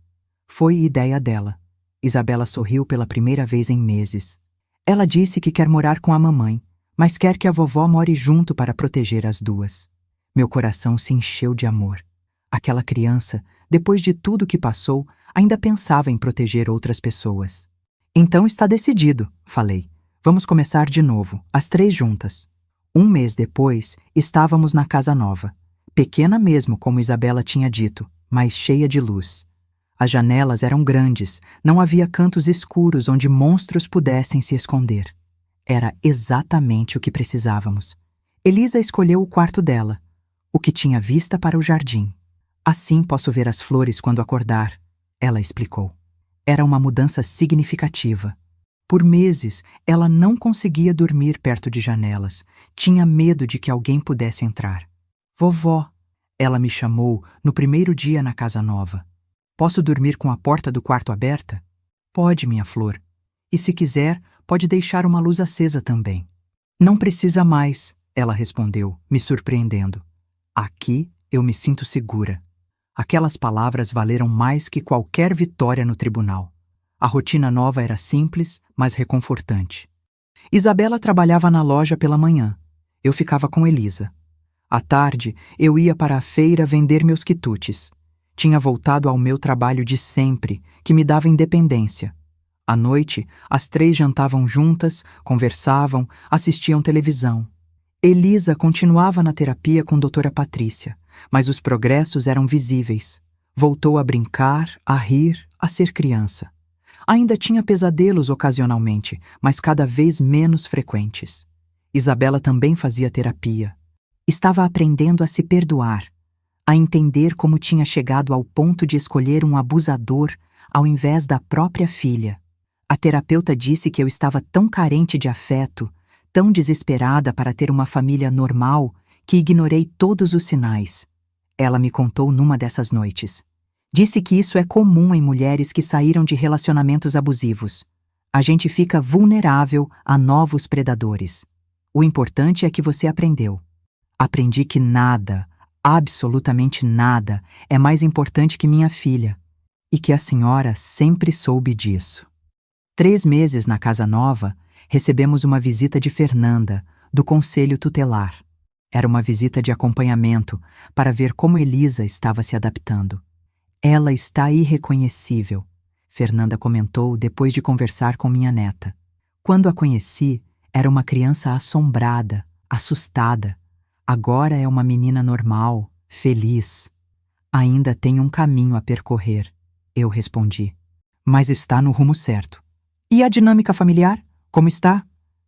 Foi ideia dela. Isabela sorriu pela primeira vez em meses. Ela disse que quer morar com a mamãe, mas quer que a vovó more junto para proteger as duas. Meu coração se encheu de amor. Aquela criança, depois de tudo que passou, ainda pensava em proteger outras pessoas. Então está decidido, falei. Vamos começar de novo, as 3 juntas. 1 mês depois, estávamos na casa nova. Pequena mesmo, como Isabela tinha dito, mas cheia de luz. As janelas eram grandes, não havia cantos escuros onde monstros pudessem se esconder. Era exatamente o que precisávamos. Elisa escolheu o quarto dela, o que tinha vista para o jardim. Assim posso ver as flores quando acordar, ela explicou. Era uma mudança significativa. Por meses, ela não conseguia dormir perto de janelas. Tinha medo de que alguém pudesse entrar. Vovó, ela me chamou no primeiro dia na casa nova. Posso dormir com a porta do quarto aberta? Pode, minha flor. E se quiser, pode deixar uma luz acesa também. Não precisa mais, ela respondeu, me surpreendendo. Aqui eu me sinto segura. Aquelas palavras valeram mais que qualquer vitória no tribunal. A rotina nova era simples, mas reconfortante. Isabela trabalhava na loja pela manhã. Eu ficava com Elisa. À tarde, eu ia para a feira vender meus quitutes. Tinha voltado ao meu trabalho de sempre, que me dava independência. À noite, as 3 jantavam juntas, conversavam, assistiam televisão. Elisa continuava na terapia com doutora Patrícia, mas os progressos eram visíveis. Voltou a brincar, a rir, a ser criança. Ainda tinha pesadelos ocasionalmente, mas cada vez menos frequentes. Isabela também fazia terapia. Estava aprendendo a se perdoar, a entender como tinha chegado ao ponto de escolher um abusador ao invés da própria filha. A terapeuta disse que eu estava tão carente de afeto, tão desesperada para ter uma família normal, que ignorei todos os sinais. Ela me contou numa dessas noites. Disse que isso é comum em mulheres que saíram de relacionamentos abusivos. A gente fica vulnerável a novos predadores. O importante é que você aprendeu. Aprendi que nada, absolutamente nada, é mais importante que minha filha, e que a senhora sempre soube disso. 3 meses na casa nova, recebemos uma visita de Fernanda, do Conselho Tutelar. Era uma visita de acompanhamento para ver como Elisa estava se adaptando. Ela está irreconhecível. Fernanda comentou depois de conversar com minha neta. Quando a conheci, era uma criança assombrada, assustada. Agora é uma menina normal, feliz. Ainda tem um caminho a percorrer, eu respondi. Mas está no rumo certo. E a dinâmica familiar? Como está?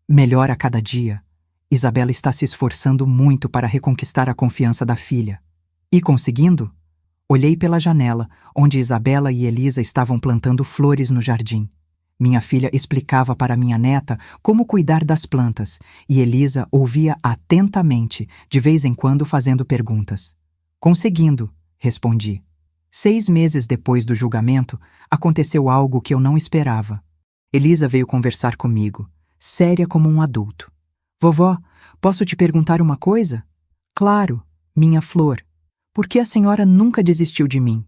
Melhor a cada dia. Isabela está se esforçando muito para reconquistar a confiança da filha. E conseguindo? Olhei pela janela, onde Isabela e Elisa estavam plantando flores no jardim. Minha filha explicava para minha neta como cuidar das plantas, e Elisa ouvia atentamente, de vez em quando fazendo perguntas. Conseguindo, respondi. 6 meses depois do julgamento, aconteceu algo que eu não esperava. Elisa veio conversar comigo, séria como um adulto. Vovó, posso te perguntar uma coisa? Claro, minha flor. Por que a senhora nunca desistiu de mim?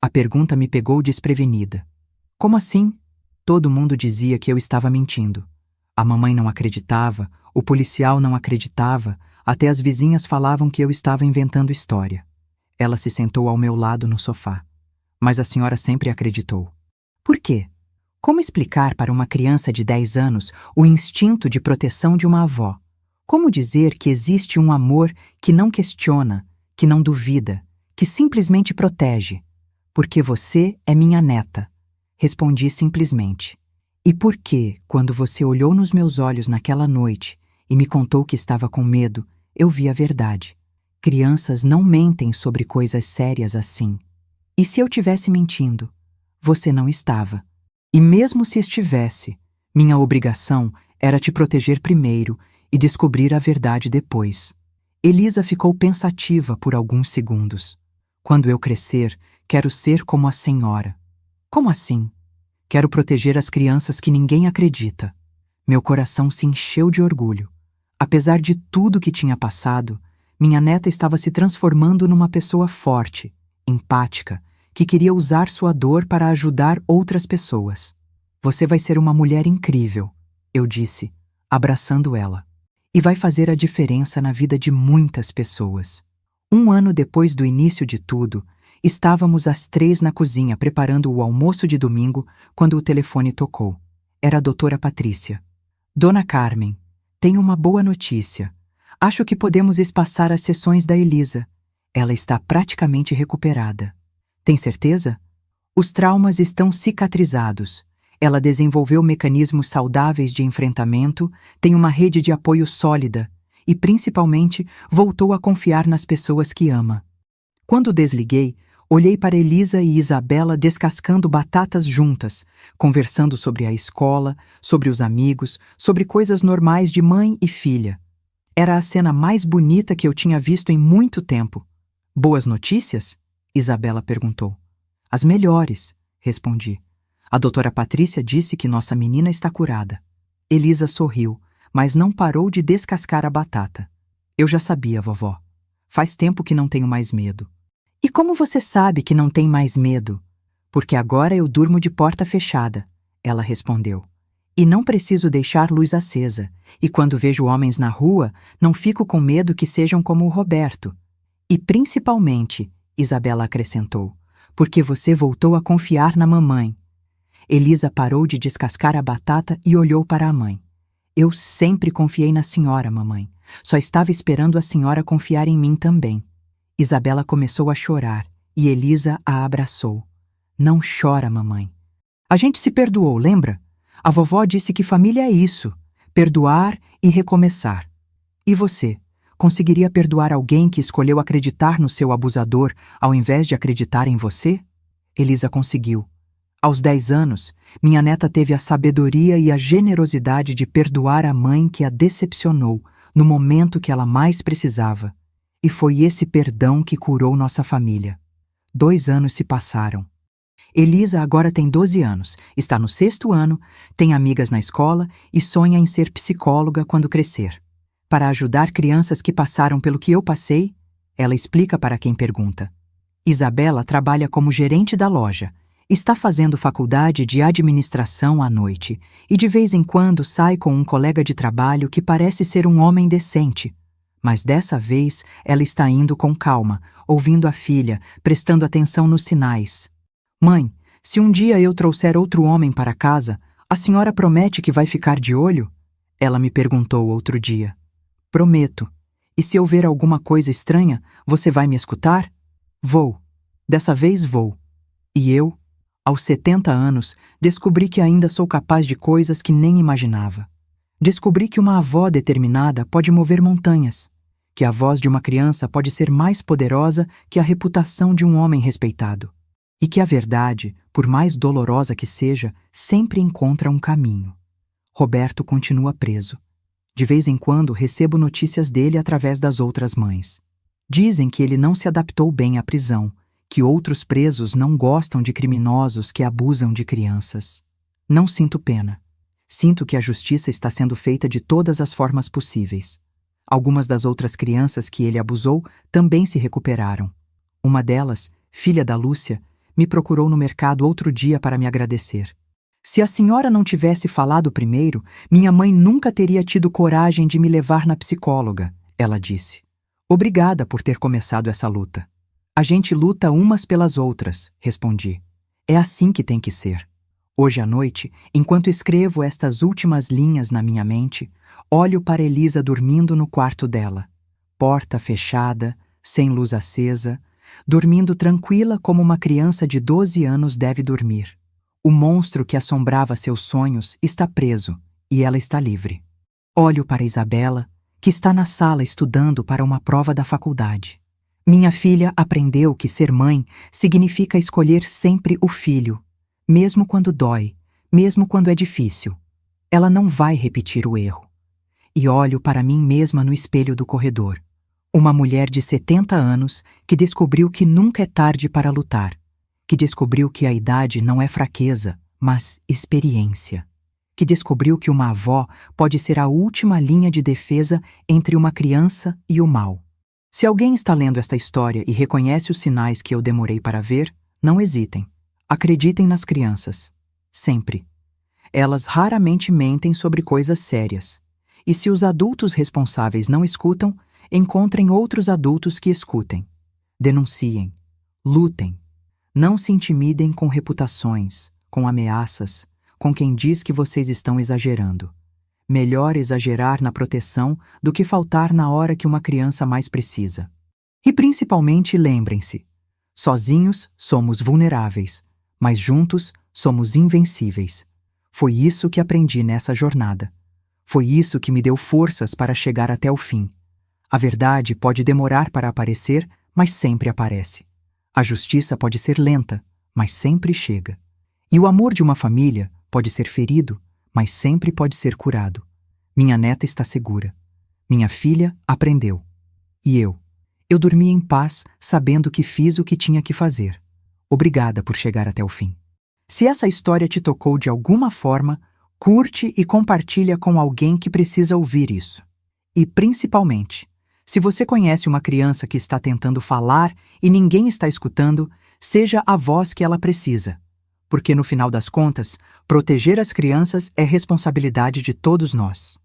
A pergunta me pegou desprevenida. Como assim? Todo mundo dizia que eu estava mentindo. A mamãe não acreditava, o policial não acreditava, até as vizinhas falavam que eu estava inventando história. Ela se sentou ao meu lado no sofá. Mas a senhora sempre acreditou. Por quê? Como explicar para uma criança de 10 anos o instinto de proteção de uma avó? Como dizer que existe um amor que não questiona, que não duvida, que simplesmente protege? Porque você é minha neta. Respondi simplesmente. E por que, quando você olhou nos meus olhos naquela noite e me contou que estava com medo, eu vi a verdade? Crianças não mentem sobre coisas sérias assim. E se eu tivesse mentindo? Você não estava. E mesmo se estivesse, minha obrigação era te proteger primeiro e descobrir a verdade depois. Elisa ficou pensativa por alguns segundos. Quando eu crescer, quero ser como a senhora. Como assim? Quero proteger as crianças que ninguém acredita. Meu coração se encheu de orgulho. Apesar de tudo que tinha passado, minha neta estava se transformando numa pessoa forte, empática, que queria usar sua dor para ajudar outras pessoas. Você vai ser uma mulher incrível, eu disse, abraçando ela. E vai fazer a diferença na vida de muitas pessoas. 1 ano depois do início de tudo, estávamos as 3 na cozinha preparando o almoço de domingo quando o telefone tocou. Era a doutora Patrícia. Dona Carmen, tenho uma boa notícia. Acho que podemos espaçar as sessões da Elisa. Ela está praticamente recuperada. Tem certeza? Os traumas estão cicatrizados. Ela desenvolveu mecanismos saudáveis de enfrentamento, tem uma rede de apoio sólida e, principalmente, voltou a confiar nas pessoas que ama. Quando desliguei, olhei para Elisa e Isabela descascando batatas juntas, conversando sobre a escola, sobre os amigos, sobre coisas normais de mãe e filha. Era a cena mais bonita que eu tinha visto em muito tempo. Boas notícias? Isabela perguntou. As melhores, respondi. A doutora Patrícia disse que nossa menina está curada. Elisa sorriu, mas não parou de descascar a batata. Eu já sabia, vovó. Faz tempo que não tenho mais medo. E como você sabe que não tem mais medo? Porque agora eu durmo de porta fechada, ela respondeu. E não preciso deixar luz acesa. E quando vejo homens na rua, não fico com medo que sejam como o Roberto. E principalmente, Isabela acrescentou, porque você voltou a confiar na mamãe. Elisa parou de descascar a batata e olhou para a mãe. Eu sempre confiei na senhora, mamãe. Só estava esperando a senhora confiar em mim também. Isabela começou a chorar e Elisa a abraçou. Não chora, mamãe. A gente se perdoou, lembra? A vovó disse que família é isso, perdoar e recomeçar. E você? Conseguiria perdoar alguém que escolheu acreditar no seu abusador ao invés de acreditar em você? Elisa conseguiu. Aos 10 anos, minha neta teve a sabedoria e a generosidade de perdoar a mãe que a decepcionou no momento que ela mais precisava. E foi esse perdão que curou nossa família. 2 anos se passaram. Elisa agora tem 12 anos, está no 6º ano, tem amigas na escola e sonha em ser psicóloga quando crescer. Para ajudar crianças que passaram pelo que eu passei, ela explica para quem pergunta. Isabela trabalha como gerente da loja, está fazendo faculdade de administração à noite e de vez em quando sai com um colega de trabalho que parece ser um homem decente. Mas dessa vez ela está indo com calma, ouvindo a filha, prestando atenção nos sinais. Mãe, Se um dia eu trouxer outro homem para casa, a senhora promete que vai ficar de olho? Ela me perguntou outro dia. Prometo. E se eu ver alguma coisa estranha, você vai me escutar? Vou. Dessa vez vou. E eu, aos 70 anos, descobri que ainda sou capaz de coisas que nem imaginava. Descobri que uma avó determinada pode mover montanhas, que a voz de uma criança pode ser mais poderosa que a reputação de um homem respeitado, e que a verdade, por mais dolorosa que seja, sempre encontra um caminho. Roberto continua preso. De vez em quando recebo notícias dele através das outras mães. Dizem que ele não se adaptou bem à prisão, que outros presos não gostam de criminosos que abusam de crianças. Não sinto pena. Sinto que a justiça está sendo feita de todas as formas possíveis. Algumas das outras crianças que ele abusou também se recuperaram. Uma delas, filha da Lúcia, me procurou no mercado outro dia para me agradecer. Se a senhora não tivesse falado primeiro, minha mãe nunca teria tido coragem de me levar na psicóloga, ela disse. Obrigada por ter começado essa luta. A gente luta umas pelas outras, respondi. É assim que tem que ser. Hoje à noite, enquanto escrevo estas últimas linhas na minha mente, olho para Elisa dormindo no quarto dela. Porta fechada, sem luz acesa, dormindo tranquila como uma criança de 12 anos deve dormir. O monstro que assombrava seus sonhos está preso e ela está livre. Olho para Isabela, que está na sala estudando para uma prova da faculdade. Minha filha aprendeu que ser mãe significa escolher sempre o filho, mesmo quando dói, mesmo quando é difícil. Ela não vai repetir o erro. E olho para mim mesma no espelho do corredor. Uma mulher de 70 anos que descobriu que nunca é tarde para lutar, que descobriu que a idade não é fraqueza, mas experiência, que descobriu que uma avó pode ser a última linha de defesa entre uma criança e o mal. Se alguém está lendo esta história e reconhece os sinais que eu demorei para ver, não hesitem. Acreditem nas crianças. Sempre. Elas raramente mentem sobre coisas sérias. E se os adultos responsáveis não escutam, encontrem outros adultos que escutem. Denunciem. Lutem. Não se intimidem com reputações, com ameaças, com quem diz que vocês estão exagerando. Melhor exagerar na proteção do que faltar na hora que uma criança mais precisa. E principalmente lembrem-se, sozinhos somos vulneráveis, mas juntos somos invencíveis. Foi isso que aprendi nessa jornada. Foi isso que me deu forças para chegar até o fim. A verdade pode demorar para aparecer, mas sempre aparece. A justiça pode ser lenta, mas sempre chega. E o amor de uma família pode ser ferido, mas sempre pode ser curado. Minha neta está segura. Minha filha aprendeu. E eu? Eu dormi em paz, sabendo que fiz o que tinha que fazer. Obrigada por chegar até o fim. Se essa história te tocou de alguma forma, curte e compartilha com alguém que precisa ouvir isso. E, principalmente, se você conhece uma criança que está tentando falar e ninguém está escutando, seja a voz que ela precisa. Porque, no final das contas, proteger as crianças é responsabilidade de todos nós.